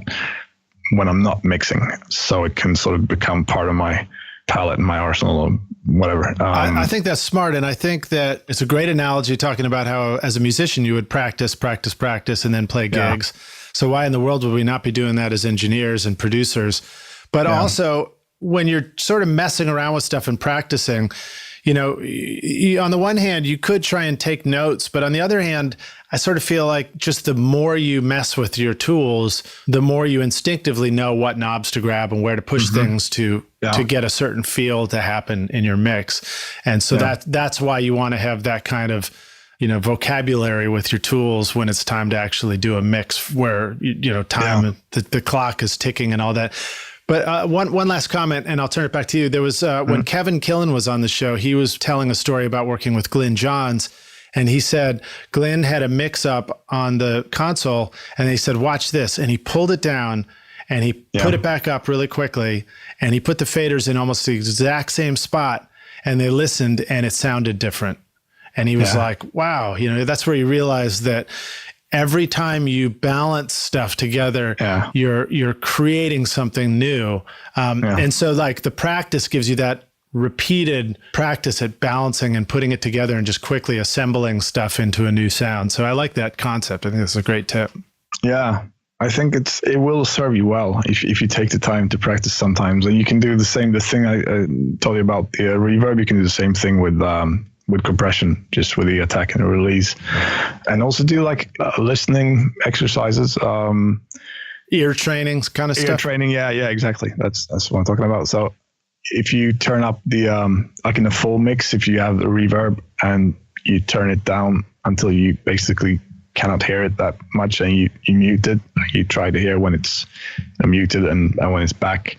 when I'm not mixing, so it can sort of become part of my palette and my arsenal or whatever. I think that's smart. And I think that it's a great analogy talking about how as a musician, you would practice, and then play gigs. Yeah. So why in the world would we not be doing that as engineers and producers? But also when you're sort of messing around with stuff and practicing, on the one hand, you could try and take notes, but on the other hand, I sort of feel like just the more you mess with your tools, the more you instinctively know what knobs to grab and where to push things to get a certain feel to happen in your mix. And so that's why you want to have that kind of, vocabulary with your tools when it's time to actually do a mix where, time, the clock is ticking and all that. But one last comment, and I'll turn it back to you. There was when Kevin Killen was on the show, he was telling a story about working with Glyn Johns. And he said Glyn had a mix up on the console, and he said, watch this. And he pulled it down and he put it back up really quickly. And he put the faders in almost the exact same spot. And they listened and it sounded different. And he was like, wow, that's where you realize that every time you balance stuff together, you're creating something new. And so like the practice gives you that repeated practice at balancing and putting it together and just quickly assembling stuff into a new sound. So I like that concept. I think that's a great tip. Yeah. I think it will serve you well if you take the time to practice sometimes. And you can do the thing I told you about the reverb. You can do the same thing with compression, just with the attack and release, and also do like listening exercises, ear trainings kind of stuff. Ear training, yeah, exactly. That's what I'm talking about. So if you turn up the like in a full mix, if you have the reverb and you turn it down until you basically cannot hear it that much, and you mute it, you try to hear when it's muted and when it's back.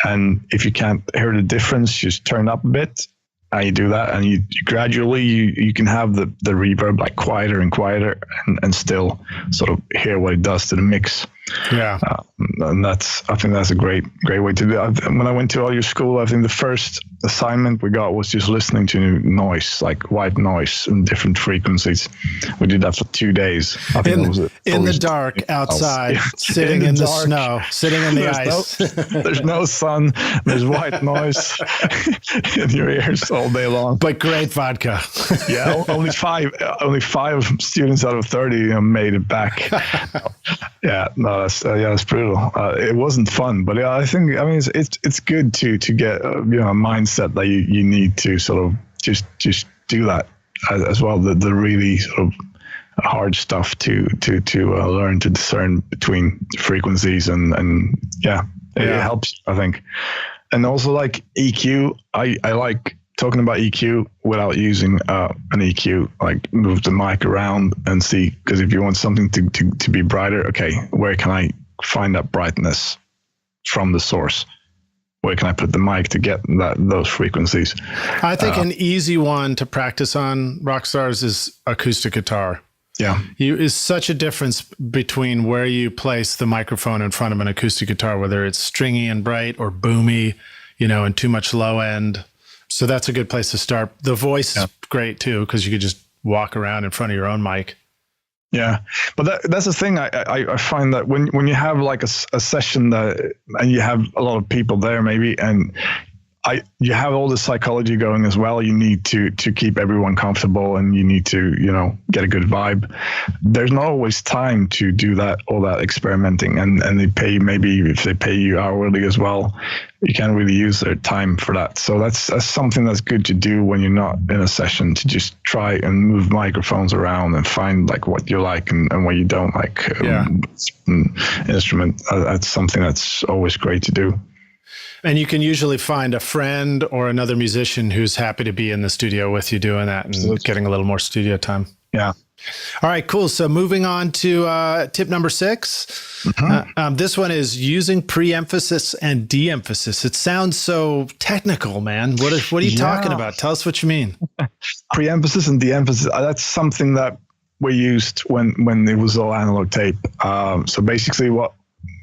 And if you can't hear the difference, just turn up a bit. And you do that, and you gradually you can have the reverb like quieter and quieter, and still sort of hear what it does to the mix. Yeah, and I think that's a great way to do it. When I went to audio school, I think the first assignment we got was just listening to noise, like white noise in different frequencies. We did that for 2 days. I think it was in the dark, outside, sitting in the snow, sitting in the ice. There's no sun. There's white noise in your ears all day long. But great vodka. Yeah, only five students out of 30 made it back. Yeah, no, that's brutal. It wasn't fun, but I mean it's good to get a mindset that you need to sort of just do that as well. The really sort of hard stuff to learn to discern between frequencies and it helps, I think. And also like EQ, I like talking about EQ without using an EQ, like move the mic around and see, because if you want something to be brighter, okay, where can I find that brightness from the source? Where can I put the mic to get those frequencies? I think an easy one to practice on Rockstars is acoustic guitar. Yeah. Is such a difference between where you place the microphone in front of an acoustic guitar, whether it's stringy and bright or boomy, and too much low end. So that's a good place to start. The voice is great too, because you could just walk around in front of your own mic. Yeah, but that's the thing. I find that when you have like a session and you have a lot of people there maybe, and you have all the psychology going as well. You need to keep everyone comfortable, and you need to get a good vibe. There's not always time to do all that experimenting, and they pay, maybe if they pay you hourly as well, you can't really use their time for that. So that's something that's good to do when you're not in a session, to just try and move microphones around and find like what you like and what you don't like. Instrument. That's something that's always great to do. And you can usually find a friend or another musician who's happy to be in the studio with you doing that and getting a little more studio time. Yeah. All right, cool. So moving on to tip number 6. Mm-hmm. This one is using pre-emphasis and de-emphasis. It sounds so technical, man. What are you talking about? Tell us what you mean. Pre-emphasis and de-emphasis, that's something that we used when it was all analog tape. So basically what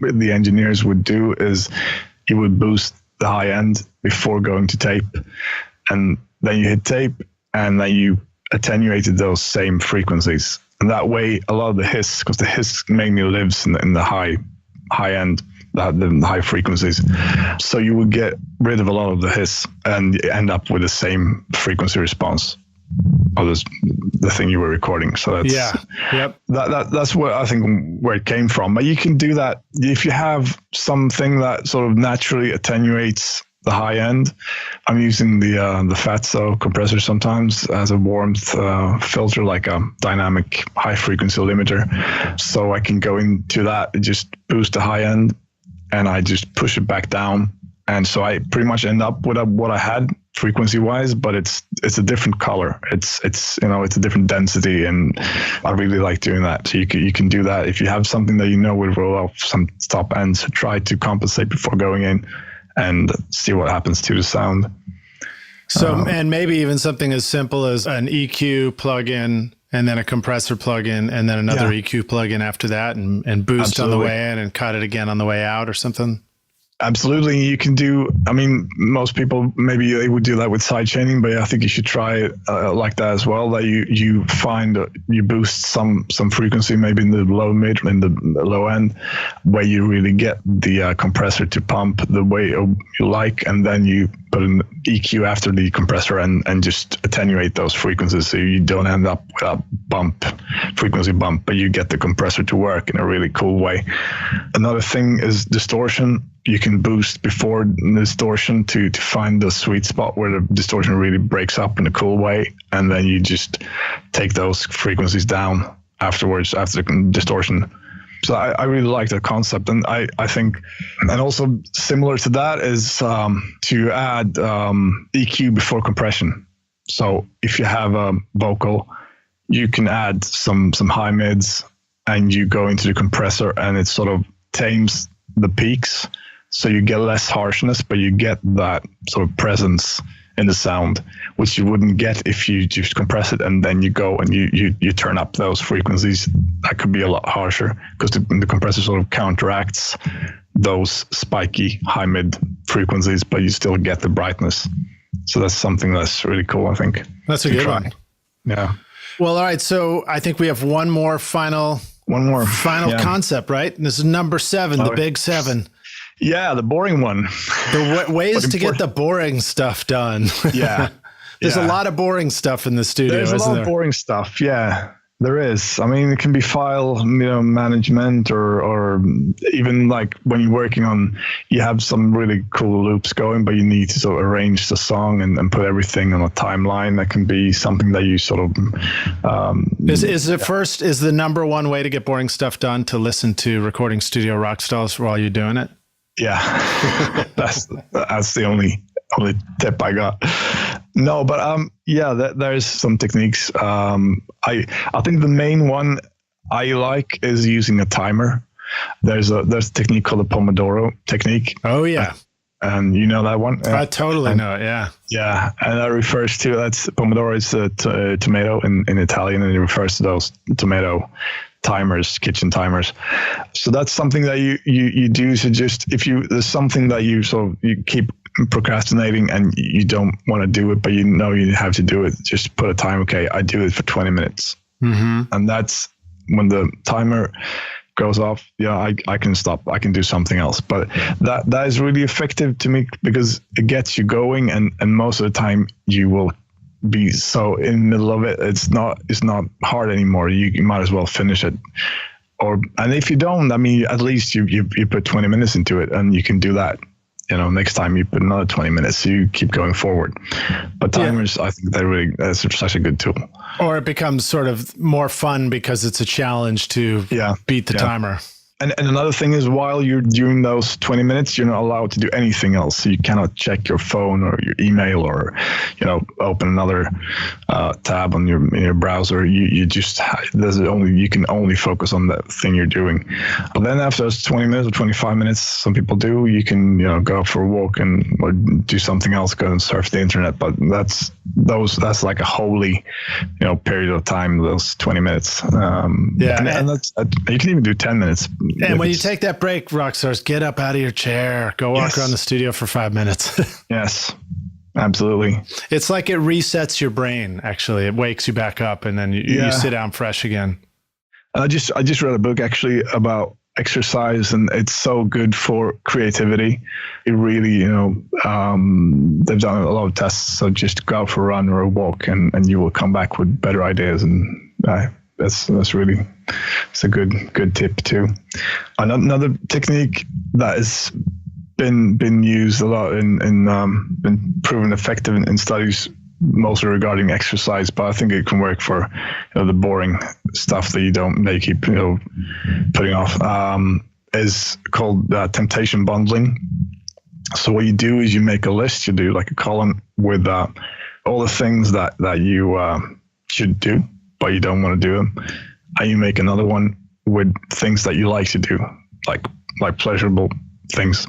the engineers would do is you would boost the high end before going to tape, and then you hit tape, and then you attenuated those same frequencies. And that way, a lot of the hiss, because the hiss mainly lives in the high end, the high frequencies. So you would get rid of a lot of the hiss and end up with the same frequency response of the thing you were recording. So that's where I think where it came from. But you can do that if you have something that sort of naturally attenuates the high end. I'm using the Fatso compressor sometimes as a warmth filter, like a dynamic high frequency limiter. So I can go into that and just boost the high end, and I just push it back down. And so I pretty much end up with what I had frequency wise, but it's a different color. It's a different density, and I really like doing that. So you can do that if you have something that will roll off some top ends. So try to compensate before going in and see what happens to the sound. So and maybe even something as simple as an EQ plugin, and then a compressor plugin, and then another EQ plugin after that, and boost on the way in and cut it again on the way out or something. Absolutely. You can do, I mean, most people, maybe they would do that with sidechaining, but I think you should try it like that as well. That you find, you boost some frequency, maybe in the low mid, in the low end, where you really get the compressor to pump the way you like. And then you put an EQ after the compressor and just attenuate those frequencies. So you don't end up with a frequency bump, but you get the compressor to work in a really cool way. Another thing is distortion. You can boost before distortion to find the sweet spot where the distortion really breaks up in a cool way. And then you just take those frequencies down afterwards, after the distortion. So I really like that concept. And I think, and also similar to that is to add EQ before compression. So if you have a vocal, you can add some high mids and you go into the compressor and it sort of tames the peaks. So you get less harshness, but you get that sort of presence in the sound, which you wouldn't get if you just compress it and then you go and you turn up those frequencies. That could be a lot harsher because the compressor sort of counteracts those spiky high mid frequencies, but you still get the brightness. So that's something that's really cool, I think. That's a good one. Yeah. Well, all right. So I think we have one more final concept, right? And this is number 7, the big 7. Yeah, the boring one. The ways to get the boring stuff done. Yeah. There's a lot of boring stuff in the studio, isn't there? There's a lot of boring stuff. Yeah, there is. I mean, it can be file, management or even like when you're working on, you have some really cool loops going, but you need to sort of arrange the song and put everything on a timeline. That can be something that you sort of... Is the number one way to get boring stuff done to listen to Recording Studio Rockstars while you're doing it? Yeah, that's the only tip I got. No, but there's some techniques. I think the main one I like is using a timer. There's a technique called the Pomodoro technique. Oh yeah, and you know that one? I totally know it. Yeah, yeah, and that refers to Pomodoro is a tomato in Italian, and it refers to those tomato timers, kitchen timers. So that's something that you do. So just there's something that you keep procrastinating and you don't want to do it, but you know you have to do it. Just put a time. Okay, I do it for 20 minutes, and that's when the timer goes off. Yeah, I can stop. I can do something else. But that is really effective to me because it gets you going, and most of the time you will be so in the middle of it. It's not hard anymore. You might as well finish it. And if you don't, I mean, at least you put 20 minutes into it, and you can do that. Next time you put another 20 minutes, so you keep going forward. But timers, I think that's such a good tool. Or it becomes sort of more fun because it's a challenge to beat the timer. And another thing is, while you're doing those 20 minutes, you're not allowed to do anything else. So you cannot check your phone or your email or, open another tab on your browser. You can only focus on that thing you're doing. But then after those 20 minutes or 25 minutes, some people do, you can, go for a walk or do something else, go and surf the internet. But that's like a holy, period of time, those 20 minutes. And that's, you can even do 10 minutes. And when you take that break, Rockstars, get up out of your chair, go walk around the studio for 5 minutes. Yes, absolutely. It's like it resets your brain, actually. It wakes you back up, and then you sit down fresh again. I just read a book, actually, about exercise, and it's so good for creativity. It really, they've done a lot of tests. So just go out for a run or a walk, and you will come back with better ideas. And that's really, it's a good tip too. Another technique that has been used a lot been proven effective in studies, mostly regarding exercise, but I think it can work for the boring stuff that you keep putting off. Is called temptation bundling. So what you do is you make a list. You do like a column with all the things that you should do, but you don't want to do them, and you make another one with things that you like to do, like pleasurable things,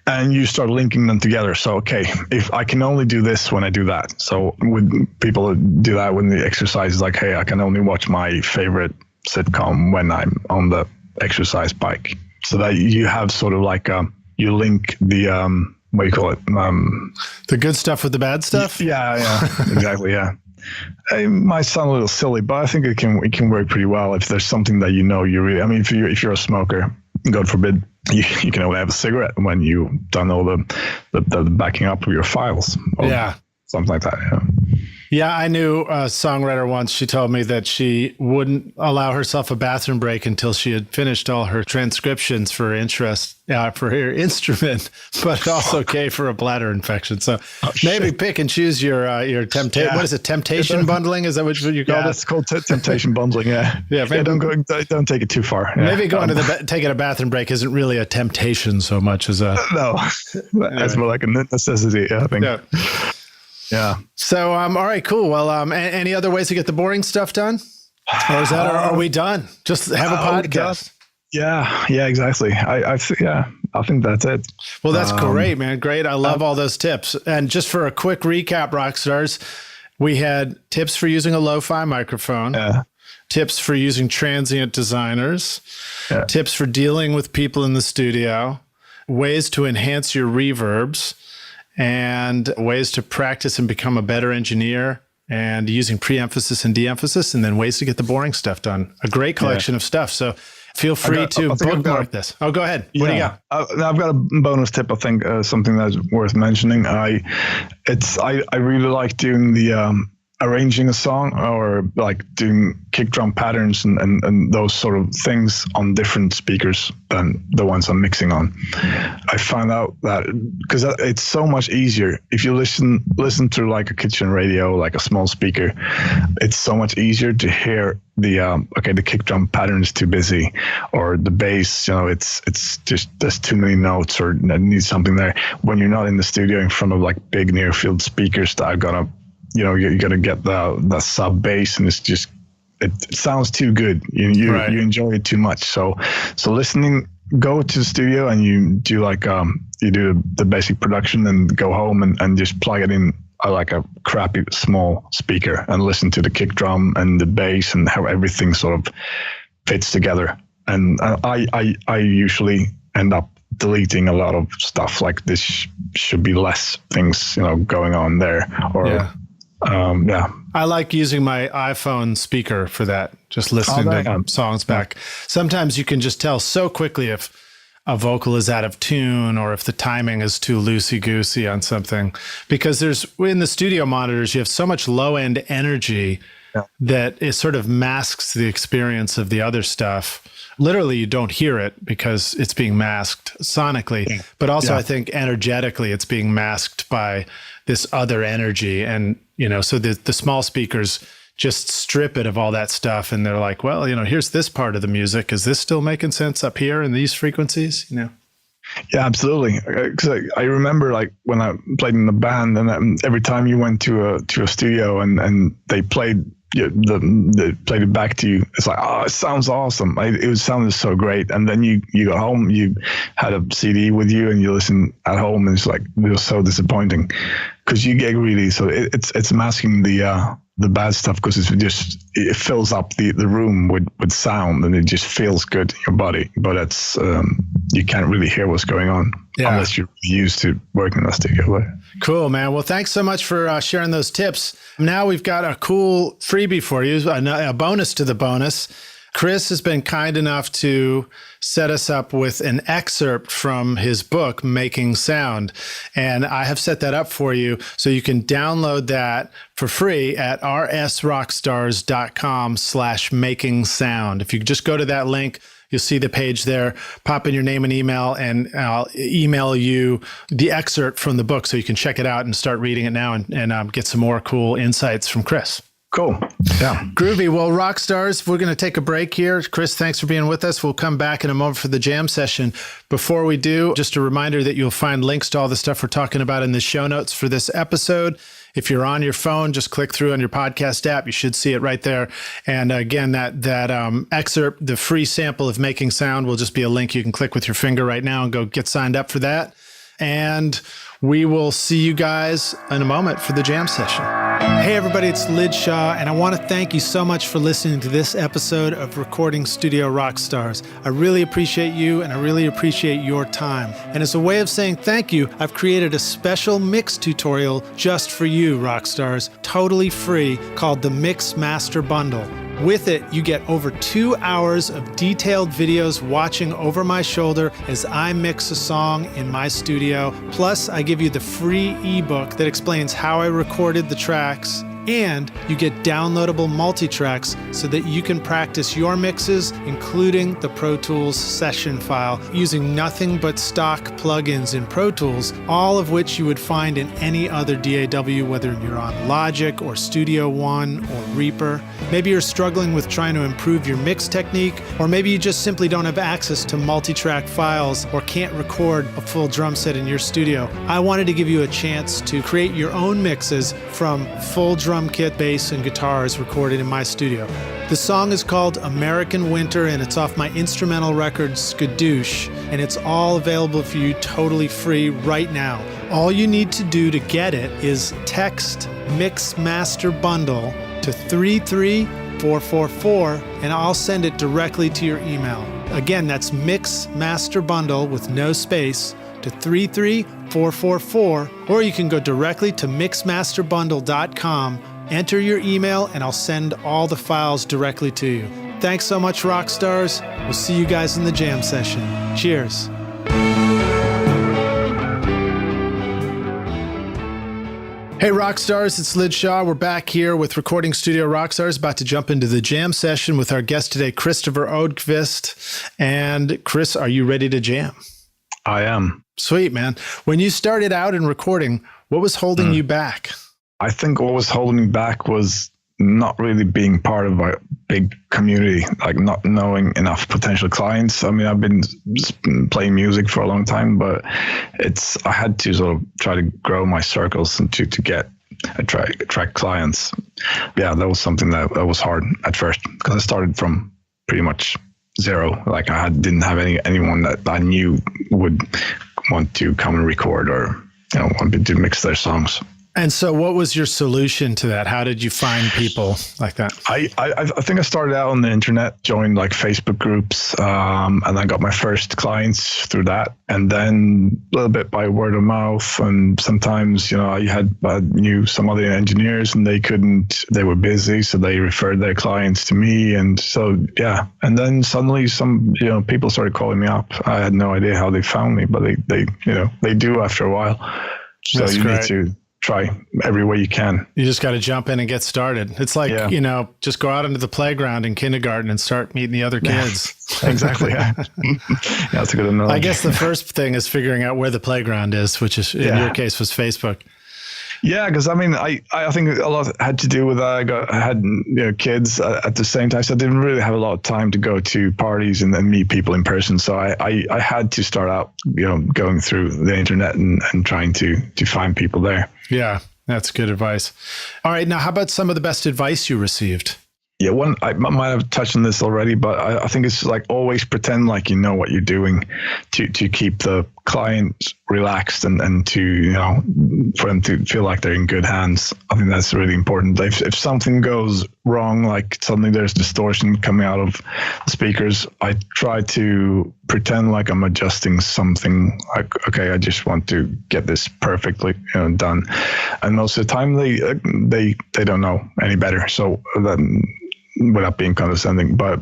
and you start linking them together. So, okay, if I can only do this when I do that. So with people do that when the exercise is like, hey, I can only watch my favorite sitcom when I'm on the exercise bike. So that you have sort of like you link the what do you call it? The good stuff with the bad stuff. Yeah, exactly. Yeah. It might sound a little silly, but I think it can work pretty well if there's something that you really. I mean, if you're a smoker, God forbid, you can only have a cigarette when you've done all the backing up of your files. Or something like that. Yeah. Yeah, I knew a songwriter once. She told me that she wouldn't allow herself a bathroom break until she had finished all her transcriptions for her instrument, but also okay for a bladder infection. So maybe pick and choose your temptation. Yeah. What is it? Temptation bundling? Is that what you call it? Yeah, it's called temptation bundling. Yeah. Maybe, don't take it too far. Yeah. Maybe going to taking a bathroom break isn't really a temptation so much as a That's more like a necessity. I think. Yeah. Yeah. So, all right, cool. Well, any other ways to get the boring stuff done? Or is that, are we done? Just have a podcast. Yeah, exactly. I think that's it. Well, that's great, man. Great. I love all those tips. And just for a quick recap, Rockstars, we had tips for using a lo-fi microphone, tips for using transient designers, tips for dealing with people in the studio, ways to enhance your reverbs, and ways to practice and become a better engineer, and using pre-emphasis and de-emphasis, and then ways to get the boring stuff done. A great collection of stuff. So feel free to bookmark this. Oh, go ahead. What do you got? I've got a bonus tip. I think something that's worth mentioning. I really like doing the arranging a song, or like doing kick drum patterns and those sort of things on different speakers than the ones I'm mixing on. I found out that because it's so much easier if you listen through like a kitchen radio, like a small speaker, it's so much easier to hear the kick drum pattern is too busy, or the bass, it's just there's too many notes, or needs something there, when you're not in the studio in front of like big near field speakers that are gonna you're gonna get the sub bass, and it sounds too good. You enjoy it too much. So listening, go to the studio and you do like you do the basic production, and go home and just plug it in like a crappy small speaker, and listen to the kick drum and the bass and how everything sort of fits together. And I usually end up deleting a lot of stuff, like this should be less things going on there, or I like using my iPhone speaker for that, just listening to songs back. Sometimes you can just tell so quickly if a vocal is out of tune, or if the timing is too loosey-goosey on something, because in the studio monitors, you have so much low-end energy that it sort of masks the experience of the other stuff. Literally, you don't hear it because it's being masked sonically, but also I think energetically it's being masked by this other energy. And, so the small speakers just strip it of all that stuff, and they're like, well, here's this part of the music. Is this still making sense up here in these frequencies? Yeah, absolutely. Because I remember like when I played in the band, and every time you went to a studio and they played they played it back to you, it's like, oh, it sounds awesome. It sounded so great. And then you got home, you had a CD with you, and you listen at home, and it's like, it was so disappointing, because you get really, so it's masking the bad stuff, because it fills up the room with sound, and it just feels good in your body, but it's you can't really hear what's going on unless you're used to working in a studio. Cool, man. Well, thanks so much for sharing those tips. Now we've got a cool freebie for you, a bonus to the bonus. Chris has been kind enough to set us up with an excerpt from his book, Making Sound. And I have set that up for you so you can download that for free at rsrockstars.com/making sound. If you just go to that link, you'll see the page there. Pop in your name and email, and I'll email you the excerpt from the book so you can check it out and start reading it now and get some more cool insights from Chris. Cool. Yeah. Groovy. Well, Rockstars, we're going to take a break here. Chris, thanks for being with us. We'll come back in a moment for the jam session. Before we do, just a reminder that you'll find links to all the stuff we're talking about in the show notes for this episode. If you're on your phone, just click through on your podcast app. You should see it right there. And again, that excerpt, the free sample of Making Sound, will just be a link you can click with your finger right now and go get signed up for that. And we will see you guys in a moment for the jam session. Hey everybody, it's Lid Shaw, and I want to thank you so much for listening to this episode of Recording Studio Rockstars. I really appreciate you, and I really appreciate your time. And as a way of saying thank you, I've created a special mix tutorial just for you, Rockstars, totally free, called the Mix Master Bundle. With it, you get over 2 hours of detailed videos watching over my shoulder as I mix a song in my studio. Plus, I give you the free ebook that explains how I recorded the tracks. And you get downloadable multi-tracks so that you can practice your mixes, including the Pro Tools session file, using nothing but stock plugins in Pro Tools, all of which you would find in any other DAW, whether you're on Logic or Studio One or Reaper. Maybe you're struggling with trying to improve your mix technique, or maybe you just simply don't have access to multi-track files or can't record a full drum set in your studio. I wanted to give you a chance to create your own mixes from full drum kit, bass, and guitars recorded in my studio. The song is called American Winter, and it's off my instrumental record Skadoosh, and it's all available for you totally free right now. All you need to do to get it is text Mix Master Bundle to 33444, and I'll send it directly to your email. Again, that's Mix Master Bundle with no space to 33444, or you can go directly to mixmasterbundle.com, enter your email, and I'll send all the files directly to you. Thanks so much, Rockstars. We'll see you guys in the jam session. Cheers. Hey Rockstars, it's Lid Shaw. We're back here with Recording Studio Rockstars, about to jump into the jam session with our guest today, Cristofer Odqvist. And Chris, are you ready to jam? I am. Sweet, man. When you started out in recording, what was holding you back? I think what was holding me back was not really being part of a big community, like not knowing enough potential clients. I mean, I've been playing music for a long time, but I had to sort of try to grow my circles and to attract clients. Yeah, that was something that was hard at first, because I started from pretty much zero. Like didn't have anyone that I knew would want to come and record or want to mix their songs. And so what was your solution to that? How did you find people like that? I think I started out on the internet, joined like Facebook groups, and I got my first clients through that. And then a little bit by word of mouth. And sometimes, I knew some other engineers and they were busy. So they referred their clients to me. And so, yeah. And then suddenly some, people started calling me up. I had no idea how they found me, but they do after a while. So That's you great. need to try every way you can. You just got to jump in and get started. It's like, just go out into the playground in kindergarten and start meeting the other kids. Exactly. Yeah. That's a good analogy. I guess the first thing is figuring out where the playground is, which is in your case was Facebook. Yeah, because I mean, I think a lot had to do with I had kids at the same time, so I didn't really have a lot of time to go to parties and meet people in person. So I had to start out going through the internet and trying to find people there. Yeah, that's good advice. All right, now how about some of the best advice you received? Yeah, I might have touched on this already, but I think it's like always pretend like you know what you're doing to keep the client relaxed and to, for them to feel like they're in good hands. I think that's really important. If something goes wrong, like suddenly there's distortion coming out of the speakers, I try to pretend like I'm adjusting something, like, okay, I just want to get this perfectly done. And most of the time they don't know any better. So then, without being condescending, but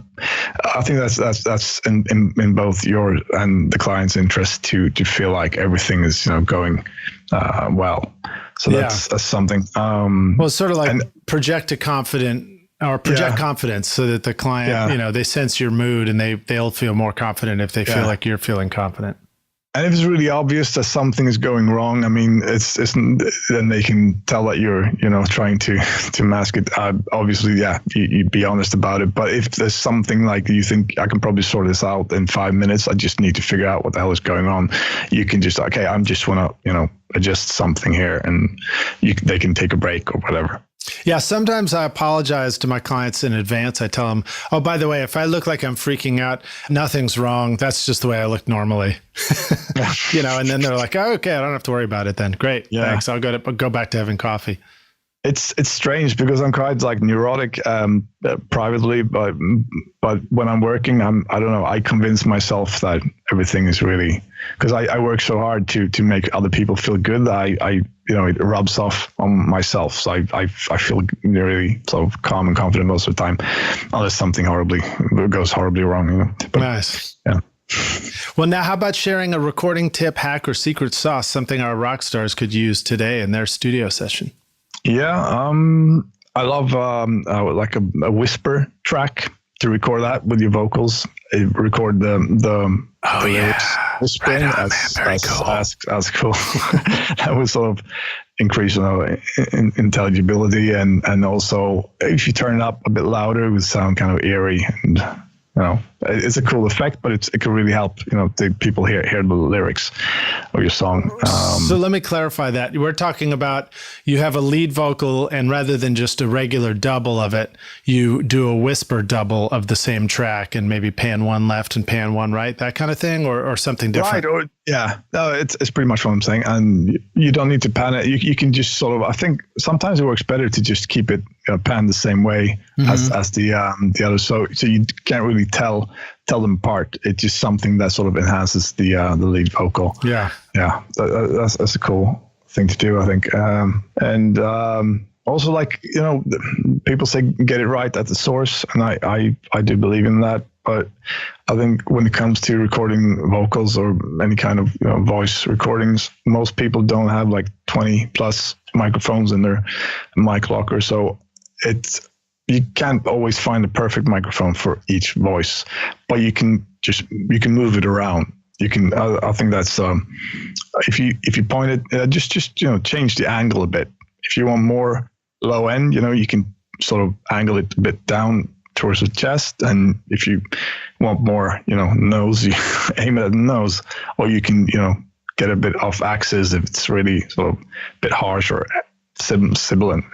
I think that's in both your and the client's interest to feel like everything is going well. So that's something. Well, it's sort of like project confidence, so that the client, they sense your mood and they'll feel more confident if they feel like you're feeling confident. And if it's really obvious that something is going wrong, I mean, it's then they can tell that you're, trying to mask it. Obviously, you be honest about it. But if there's something like you think I can probably sort this out in 5 minutes, I just need to figure out what the hell is going on. You can just, okay, I'm just want to, adjust something here, and they can take a break or whatever. Yeah, sometimes I apologize to my clients in advance. I tell them, oh, by the way, if I look like I'm freaking out, nothing's wrong. That's just the way I look normally. And then they're like, oh, okay, I don't have to worry about it then. Great, thanks. I'll go back to having coffee. It's strange because I'm quite like neurotic privately, but when I'm working, I don't know. I convince myself that everything is really, because I work so hard to make other people feel good. I it rubs off on myself. So I feel really sort of calm and confident most of the time, unless something goes horribly wrong. But, nice. Yeah. Well, now how about sharing a recording tip, hack, or secret sauce, something our rock stars could use today in their studio session? Yeah, I love like a whisper track to record that with your vocals. Record the lyrics whispering. Right on, man. That's cool. That would sort of increase intelligibility, and also if you turn it up a bit louder, it would sound kind of eerie, and it's a cool effect, but it can really help the people hear the lyrics of your song. So let me clarify that. We're talking about you have a lead vocal, and rather than just a regular double of it, you do a whisper double of the same track and maybe pan one left and pan one right, that kind of thing, or something different. Right. No, it's pretty much what I'm saying. And you don't need to pan it. You can just sort of, I think sometimes it works better to just keep it pan the same way as the other. So you can't really tell them apart. It's just something that sort of enhances the lead vocal. Yeah. That's a cool thing to do, I think. And also, like, people say get it right at the source, and I do believe in that. But I think when it comes to recording vocals or any kind of voice recordings, most people don't have like 20 plus microphones in their mic locker. So you can't always find the perfect microphone for each voice, but you can move it around. You can, I think that's, if you point it, just change the angle a bit. If you want more low end, you can sort of angle it a bit down towards the chest, and if you want more nose, you aim it at the nose, or you can get a bit off axis if it's really sort of a bit harsh or sibilant.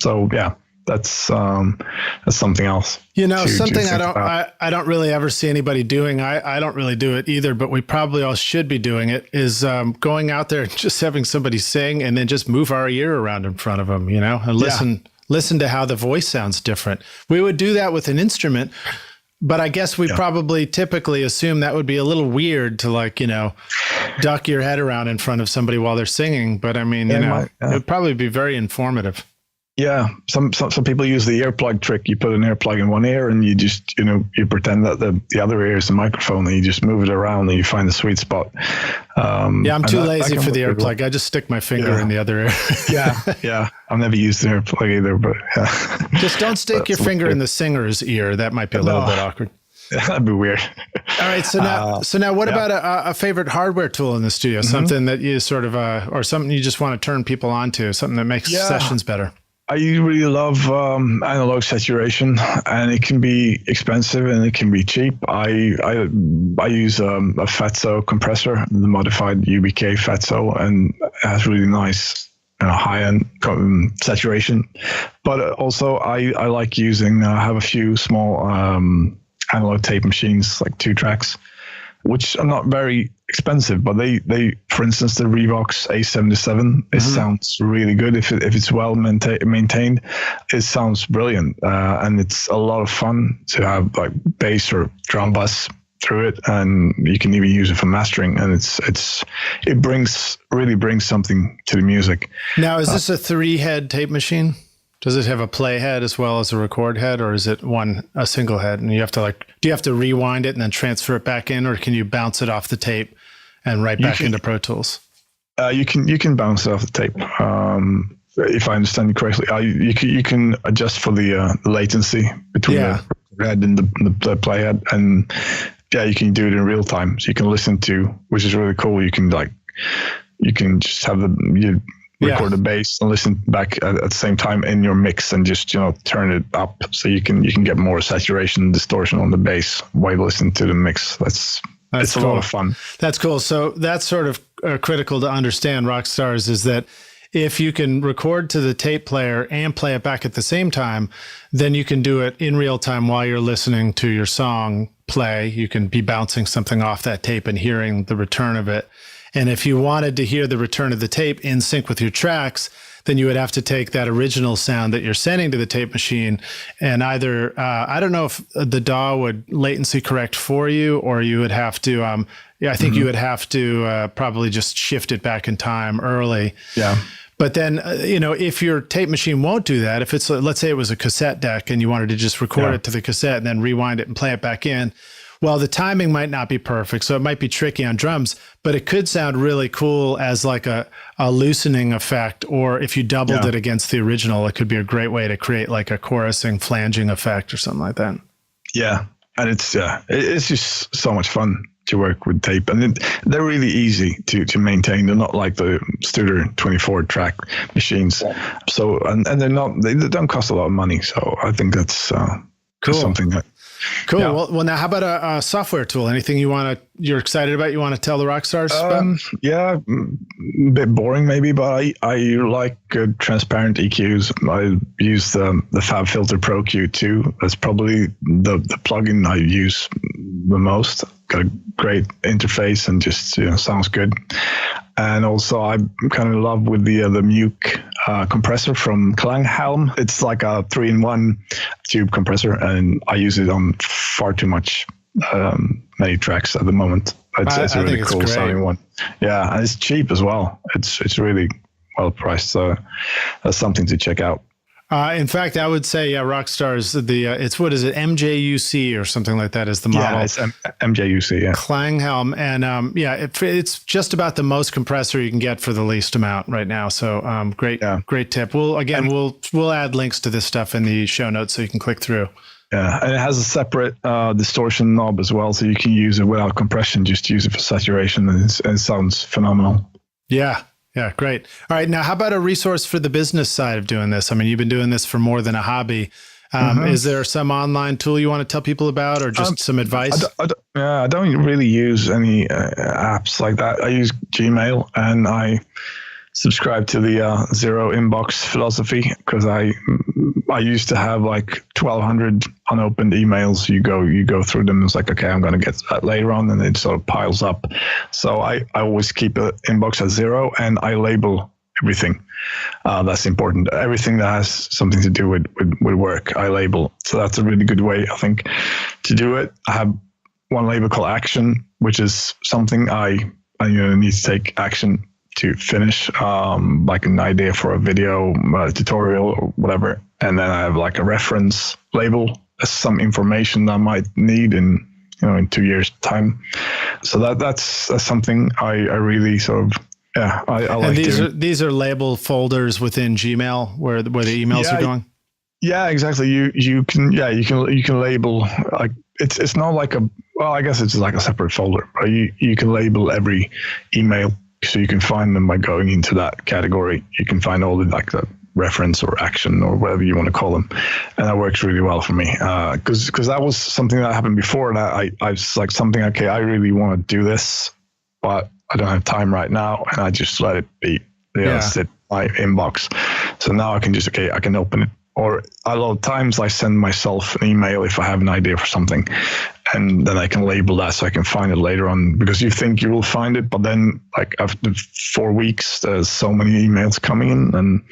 So yeah, that's something else. Something I don't really ever see anybody doing. I don't really do it either, but we probably all should be doing it, is going out there and just having somebody sing and then just move our ear around in front of them, and listen to how the voice sounds different. We would do that with an instrument, but I guess we probably typically assume that would be a little weird to duck your head around in front of somebody while they're singing. But I mean, it would probably be very informative. Yeah. Some people use the earplug trick. You put an earplug in one ear and you just, you pretend that the other ear is the microphone, and you just move it around and you find the sweet spot. I'm too lazy for the earplug. I just stick my finger in the other ear. Yeah. I've never used an earplug either, but Just don't stick your finger in the singer's ear. That might be a little bit awkward. That'd be weird. All right. So now what about a favorite hardware tool in the studio? Something that you sort of, or something you just want to turn people on to, something that makes sessions better? I really love analog saturation, and it can be expensive and it can be cheap. I use a Fatso compressor, the modified UBK Fatso, and it has really nice high-end saturation. But also I like using, I have a few small analog tape machines, like 2 tracks, which are not very expensive, but they for instance, the Revox A77, it sounds really good. If it's well maintained, it sounds brilliant. And it's a lot of fun to have like bass or drum bus through it. And you can even use it for mastering. And it really brings something to the music. Now, is this a 3-head tape machine? Does it have a play head as well as a record head, or is it a single head? And you have to do you have to rewind it and then transfer it back in, or can you bounce it off the tape and right back into Pro Tools? You can bounce it off the tape. If I understand you correctly, you can adjust for the latency between the head and the play head, and you can do it in real time. So you can listen to, which is really cool. You can just have record the bass and listen back at the same time in your mix, and just turn it up so you can get more saturation and distortion on the bass while you listen to the mix. It's cool. A lot of fun. That's cool. So that's sort of critical to understand, Rockstars, is that if you can record to the tape player and play it back at the same time, then you can do it in real time while you're listening to your song play. You can be bouncing something off that tape and hearing the return of it. And if you wanted to hear the return of the tape in sync with your tracks, then you would have to take that original sound that you're sending to the tape machine and either, I don't know if the DAW would latency correct for you, or you would have to, I think you would have to probably just shift it back in time early. Yeah. But then, if your tape machine won't do that, if it's, let's say it was a cassette deck and you wanted to just record it to the cassette and then rewind it and play it back in, well, the timing might not be perfect. So it might be tricky on drums, but it could sound really cool as like a loosening effect. Or if you doubled it against the original, it could be a great way to create like a chorusing, flanging effect or something like that. Yeah. And it's just so much fun to work with tape, and they're really easy to maintain. They're not like the Studer 24 track machines. So, and they don't cost a lot of money. So I think that's cool. Something that, cool. Yeah. Well, now how about a software tool? Anything you're excited about? You want to tell the Rockstars about? Yeah, a bit boring maybe, but I like transparent EQs. I use the FabFilter Pro Q2. That's probably the plugin I use the most. Got a great interface and just sounds good. And also I'm kind of in love with the Muke compressor from Klanghelm. It's like a 3-in-1 tube compressor, and I use it on far too many tracks at the moment. It's a really cool sounding one. Yeah, and it's cheap as well. It's really well priced, so that's something to check out. In fact, I would say, Rockstars, it's what is it, MJUC or something like that is the model. Yeah, it's MJUC, yeah. Klanghelm. And it's just about the most compressor you can get for the least amount right now. So great tip. We'll add links to this stuff in the show notes so you can click through. Yeah, and it has a separate distortion knob as well, so you can use it without compression, just use it for saturation, and it sounds phenomenal. Yeah. Yeah, great. All right. Now, how about a resource for the business side of doing this? I mean, you've been doing this for more than a hobby. Is there some online tool you want to tell people about, or just some advice? I don't really use any apps like that. I use Gmail, and I subscribe to the zero inbox philosophy, because I used to have like 1,200 unopened emails. You go through them. It's like, okay, I'm going to get to that later on, and it sort of piles up. So I always keep an inbox at 0, and I label everything. That's important. Everything that has something to do with work, I label. So that's a really good way, I think, to do it. I have one label called action, which is something I need to take action to finish, like an idea for a video, tutorial, or whatever. And then I have like a reference label, some information that I might need in 2 years' time. So that's something I really sort of, I like. And these are label folders within Gmail where the emails are going. Yeah, exactly. You can label, like it's not like I guess it's like a separate folder, but you can label every email. So you can find them by going into that category. You can find all the reference or action or whatever you want to call them. And that works really well for me. Because that was something that happened before. And I was like something, okay, I really want to do this, but I don't have time right now. And I just let it be, sit in my inbox. So now I can I can open it. Or a lot of times I send myself an email if I have an idea for something, and then I can label that so I can find it later on, because you think you will find it, but then like after 4 weeks, there's so many emails coming in and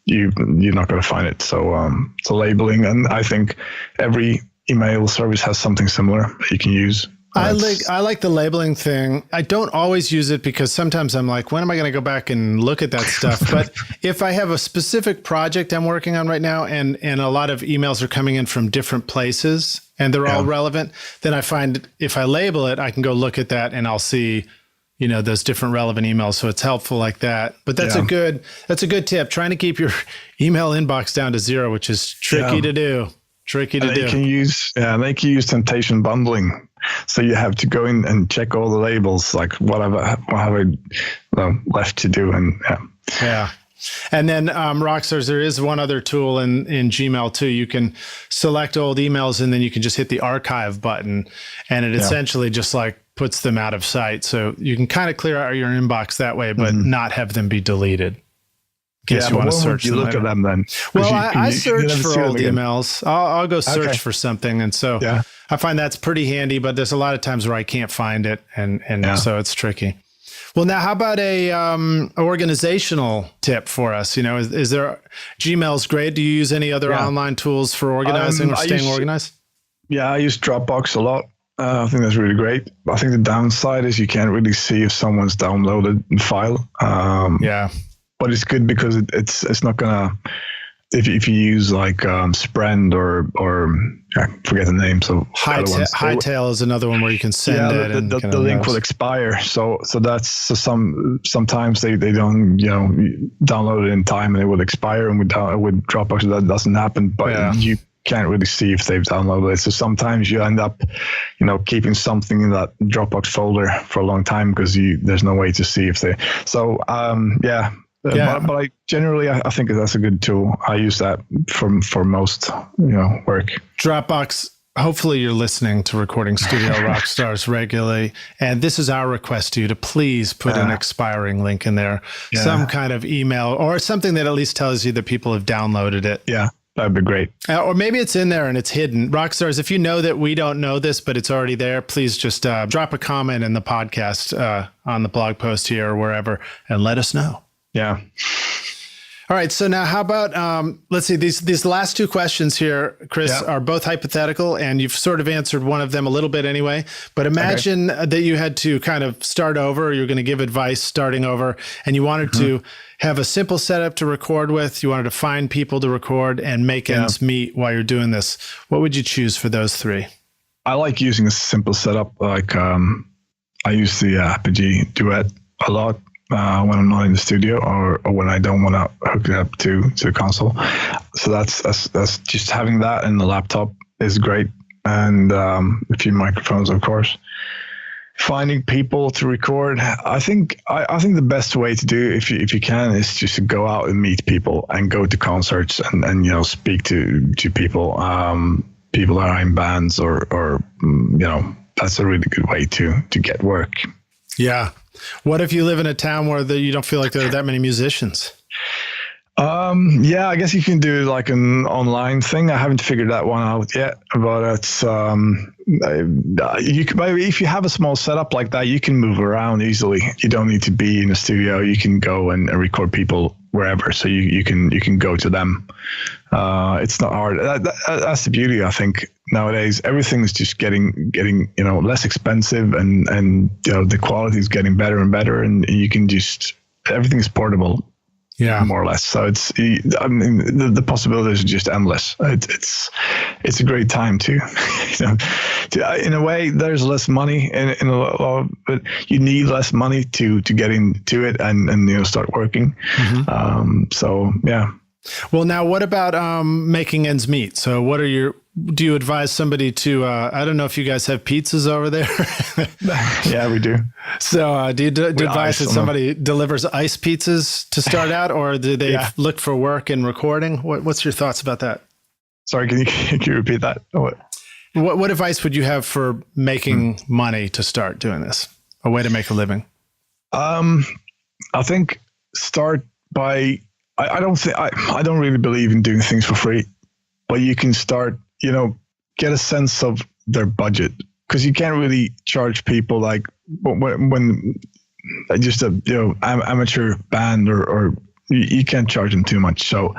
you're not going to find it. So labeling, and I think every email service has something similar that you can use. I like the labeling thing. I don't always use it because sometimes I'm like, when am I going to go back and look at that stuff? But if I have a specific project I'm working on right now, and a lot of emails are coming in from different places and they're all relevant, then I find if I label it, I can go look at that and I'll see, those different relevant emails. So it's helpful like that. But that's a good tip. Trying to keep your email inbox down to 0, which is tricky to do. They can use temptation bundling. So you have to go in and check all the labels, like what have I left to do, and And then Rockstars, there is one other tool in Gmail too. You can select old emails, and then you can just hit the archive button, and it essentially just like puts them out of sight. So you can kind of clear out your inbox that way, but not have them be deleted. In case you want to search. You look at them then. Well, I search for old emails. I'll go search for something, and so I find that's pretty handy. But there's a lot of times where I can't find it, and so it's tricky. Well, now how about a organizational tip for us? Is there, Gmail's great. Do you use any other online tools for organizing or staying organized? Yeah, I use Dropbox a lot. I think that's really great. I think the downside is you can't really see if someone's downloaded the file. But it's good because it's not gonna. If you use like Sprend or I forget the name. So Hightail is another one where you can send it. And the link will expire. So sometimes they don't download it in time and it will expire. And with Dropbox that doesn't happen. But you can't really see if they've downloaded it. So sometimes you end up keeping something in that Dropbox folder for a long time because there's no way to see if they. So But I generally, I think that's a good tool. I use that for most, work. Dropbox. Hopefully you're listening to Recording Studio Rockstars regularly. And this is our request to you to please put an expiring link in there, some kind of email or something that at least tells you that people have downloaded it. Yeah. That'd be great. Or maybe it's in there and it's hidden. Rockstars, if you know that we don't know this, but it's already there, please just drop a comment in the podcast on the blog post here or wherever and let us know. Yeah. All right. So now how about, let's see, these last two questions here, Chris, are both hypothetical, and you've sort of answered one of them a little bit anyway. But imagine that you had to kind of start over, or you're going to give advice starting over, and you wanted to have a simple setup to record with. You wanted to find people to record and make ends meet while you're doing this. What would you choose for those three? I like using a simple setup. Like I use the Apogee Duet a lot. When I'm not in the studio or when I don't want to hook it up to the console. So that's just having that in the laptop is great. And a few microphones, of course. Finding people to record. I think the best way to do if you can is just to go out and meet people and go to concerts and speak to people, people that are in bands or that's a really good way to get work. Yeah. What if you live in a town where you don't feel like there are that many musicians? I guess you can do like an online thing. I haven't figured that one out yet, but it's you can, if you have a small setup like that, you can move around easily. You don't need to be in a studio. You can go and record people wherever. So you can go to them. It's not hard. That's the beauty, I think. Nowadays, everything's just getting less expensive, and the quality is getting better and better, and you can just everything's portable. Yeah, more or less. So the possibilities are just endless. It's a great time too. In a way, there's less money in a lot, but you need less money to get into it and start working. So yeah. Well, now what about making ends meet? So do you advise somebody to, I don't know if you guys have pizzas over there. Yeah, we do. So do you advise that somebody delivers ice pizzas to start out, or do they look for work in recording? What's your thoughts about that? Sorry, can you repeat that? What advice would you have for making money to start doing this? A way to make a living? I think start by, I don't really believe in doing things for free, but you can start, get a sense of their budget, because you can't really charge people like when just a amateur band or you can't charge them too much. So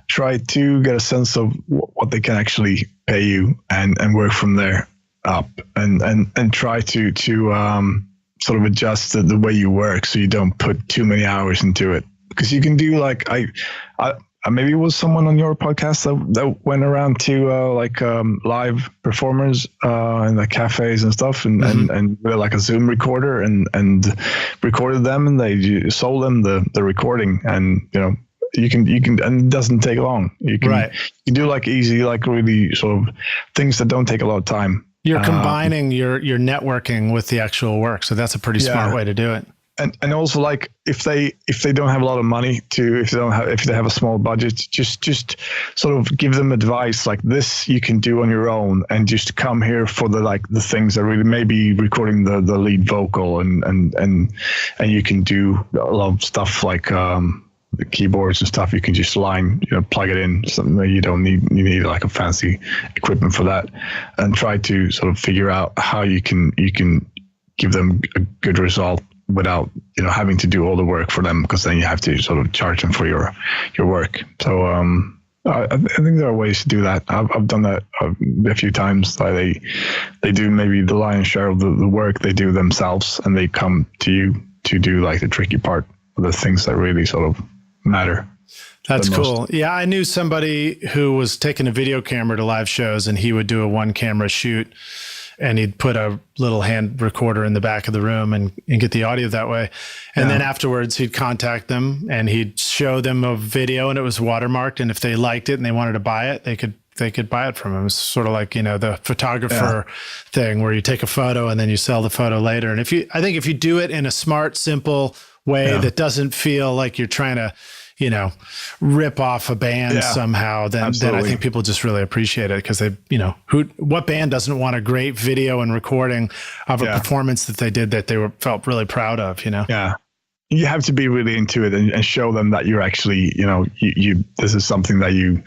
try to get a sense of what they can actually pay you and work from there up and try to sort of adjust the way you work so you don't put too many hours into it. Because you can do like I maybe it was someone on your podcast that went around to live performers in the cafes and stuff and with like a Zoom recorder and recorded them, and they sold them the recording, and you can and it doesn't take long. You can do like easy, like really sort of things that don't take a lot of time. You're combining your networking with the actual work, so that's a pretty smart way to do it. And also, like if they don't have a lot of money if they have a small budget, just sort of give them advice like this you can do on your own, and just come here for the things that really, maybe recording the lead vocal and you can do a lot of stuff like the keyboards and stuff. You can just plug it in. Something that you need like a fancy equipment for that, and try to sort of figure out how you can give them a good result without having to do all the work for them, because then you have to sort of charge them for your work. So I think there are ways to do that. I've done that a few times. Like they do maybe the lion's share of the work they do themselves, and they come to you to do like the tricky part, the things that really sort of matter. That's cool. Yeah, I knew somebody who was taking a video camera to live shows, and he would do a one camera shoot, and he'd put a little hand recorder in the back of the room and get the audio that way. And then afterwards he'd contact them and he'd show them a video, and it was watermarked. And if they liked it and they wanted to buy it, they could buy it from him. It's sort of like, the photographer thing where you take a photo and then you sell the photo later. And I think if you do it in a smart, simple way that doesn't feel like you're trying to, rip off a band somehow, then I think people just really appreciate it, because they, what band doesn't want a great video and recording of a performance that they did that they felt really proud of, Yeah. You have to be really into it and show them that you're actually, you this is something that you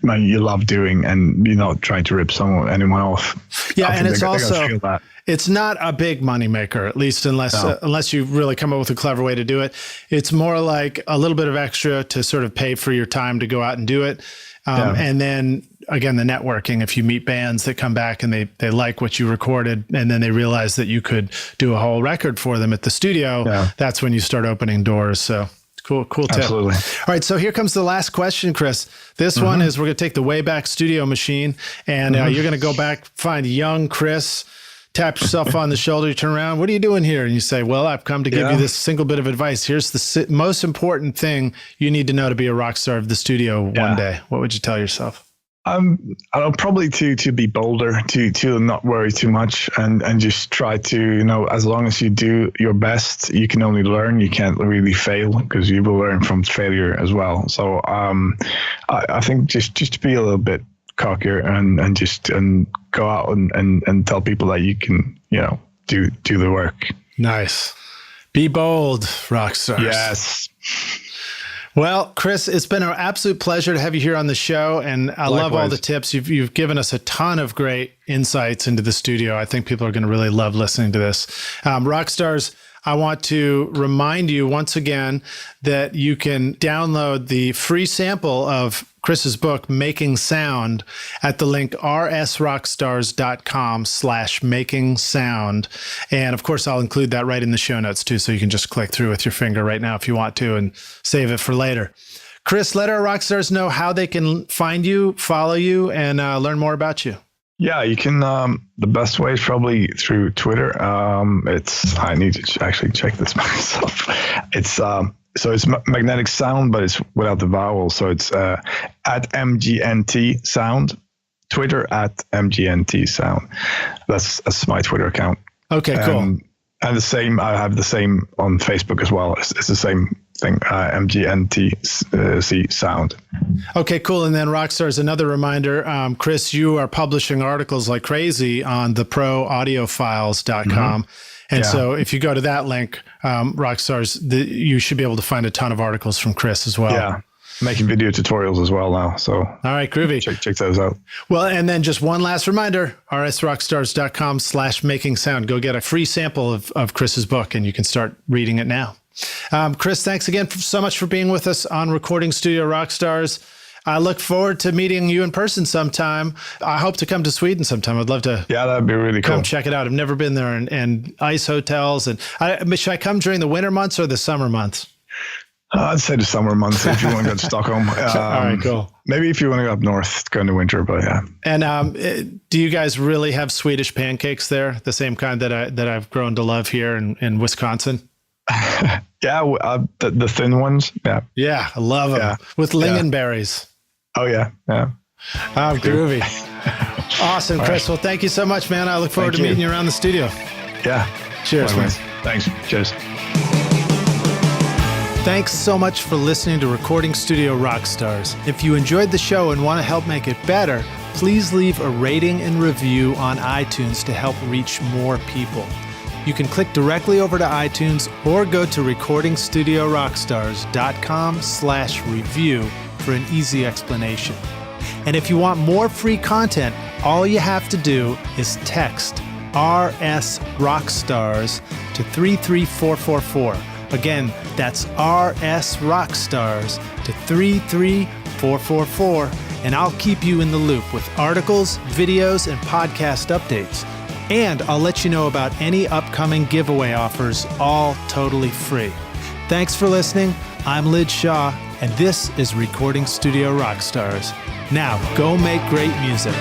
love doing, and you're not trying to rip anyone off. Yeah, and it's also, it's not a big moneymaker, at least unless you really come up with a clever way to do it. It's more like a little bit of extra to sort of pay for your time to go out and do it. And then again, the networking, if you meet bands that come back and they like what you recorded, and then they realize that you could do a whole record for them at the studio, that's when you start opening doors. So cool tip. Absolutely. All right. So here comes the last question, Chris. This one is, we're going to take the Wayback Studio machine, and you're going to go back, find young Chris, tap yourself on the shoulder, you turn around, what are you doing here? And you say, well, I've come to give you this single bit of advice. Here's the most important thing you need to know to be a rock star of the studio one day. What would you tell yourself? I don't probably to be bolder, to not worry too much, and just try to, as long as you do your best, you can only learn. You can't really fail, because you will learn from failure as well. So I think just to be a little bit cockier and just go out and tell people that you can, do the work. Nice. Be bold, rock stars. Yes. Well, Chris, it's been an absolute pleasure to have you here on the show, and I love all the tips. You've given us a ton of great insights into the studio. I think people are going to really love listening to this. Rock stars, I want to remind you once again that you can download the free sample of Chris's book, Making Sound, at the link rsrockstars.com/making sound. And of course, I'll include that right in the show notes too, so you can just click through with your finger right now if you want to and save it for later. Chris, let our rock stars know how they can find you, follow you, and learn more about you. Yeah, you can. The best way is probably through Twitter. I need to actually check this myself. So it's Magnetic Sound, but it's without the vowel. So it's at MGNT Sound. Twitter at MGNT Sound. That's my Twitter account. Okay, cool. And the same, I have the same on Facebook as well. It's the same thing, MGNT Sound. Okay, cool. And then Rockstars, another reminder, Chris, you are publishing articles like crazy on theproaudiofiles.com. And so if you go to that link, Rockstars, you should be able to find a ton of articles from Chris as well. Yeah. Making video tutorials as well now. So all right, groovy. Check those out. Well, and then just one last reminder, rsrockstars.com/making sound. Go get a free sample of Chris's book, and you can start reading it now. Chris, thanks again so much for being with us on Recording Studio Rockstars. I look forward to meeting you in person sometime. I hope to come to Sweden sometime. I'd love to. Yeah, that'd be really cool. Come check it out. I've never been there, and ice hotels. And should I come during the winter months or the summer months? I'd say the summer months if you want to go to Stockholm. All right, cool. Maybe if you want to go up north, go in the winter, but yeah. And do you guys really have Swedish pancakes there? The same kind that I've grown to love here in Wisconsin? Yeah, the thin ones. Yeah. Yeah, I love them. Yeah. With lingonberries. Oh, yeah. Yeah. Oh, groovy. Awesome, Chris. Right. Well, thank you so much, man. I look forward to meeting you around the studio. Yeah. Cheers, man. Thanks. Cheers. Thanks so much for listening to Recording Studio Rockstars. If you enjoyed the show and want to help make it better, please leave a rating and review on iTunes to help reach more people. You can click directly over to iTunes or go to recordingstudiorockstars.com/review for an easy explanation. And if you want more free content, all you have to do is text RS Rockstars to 33444. Again, that's RS Rockstars to 33444, and I'll keep you in the loop with articles, videos, and podcast updates. And I'll let you know about any upcoming giveaway offers, all totally free. Thanks for listening. I'm Lid Shaw, and this is Recording Studio Rockstars. Now, go make great music.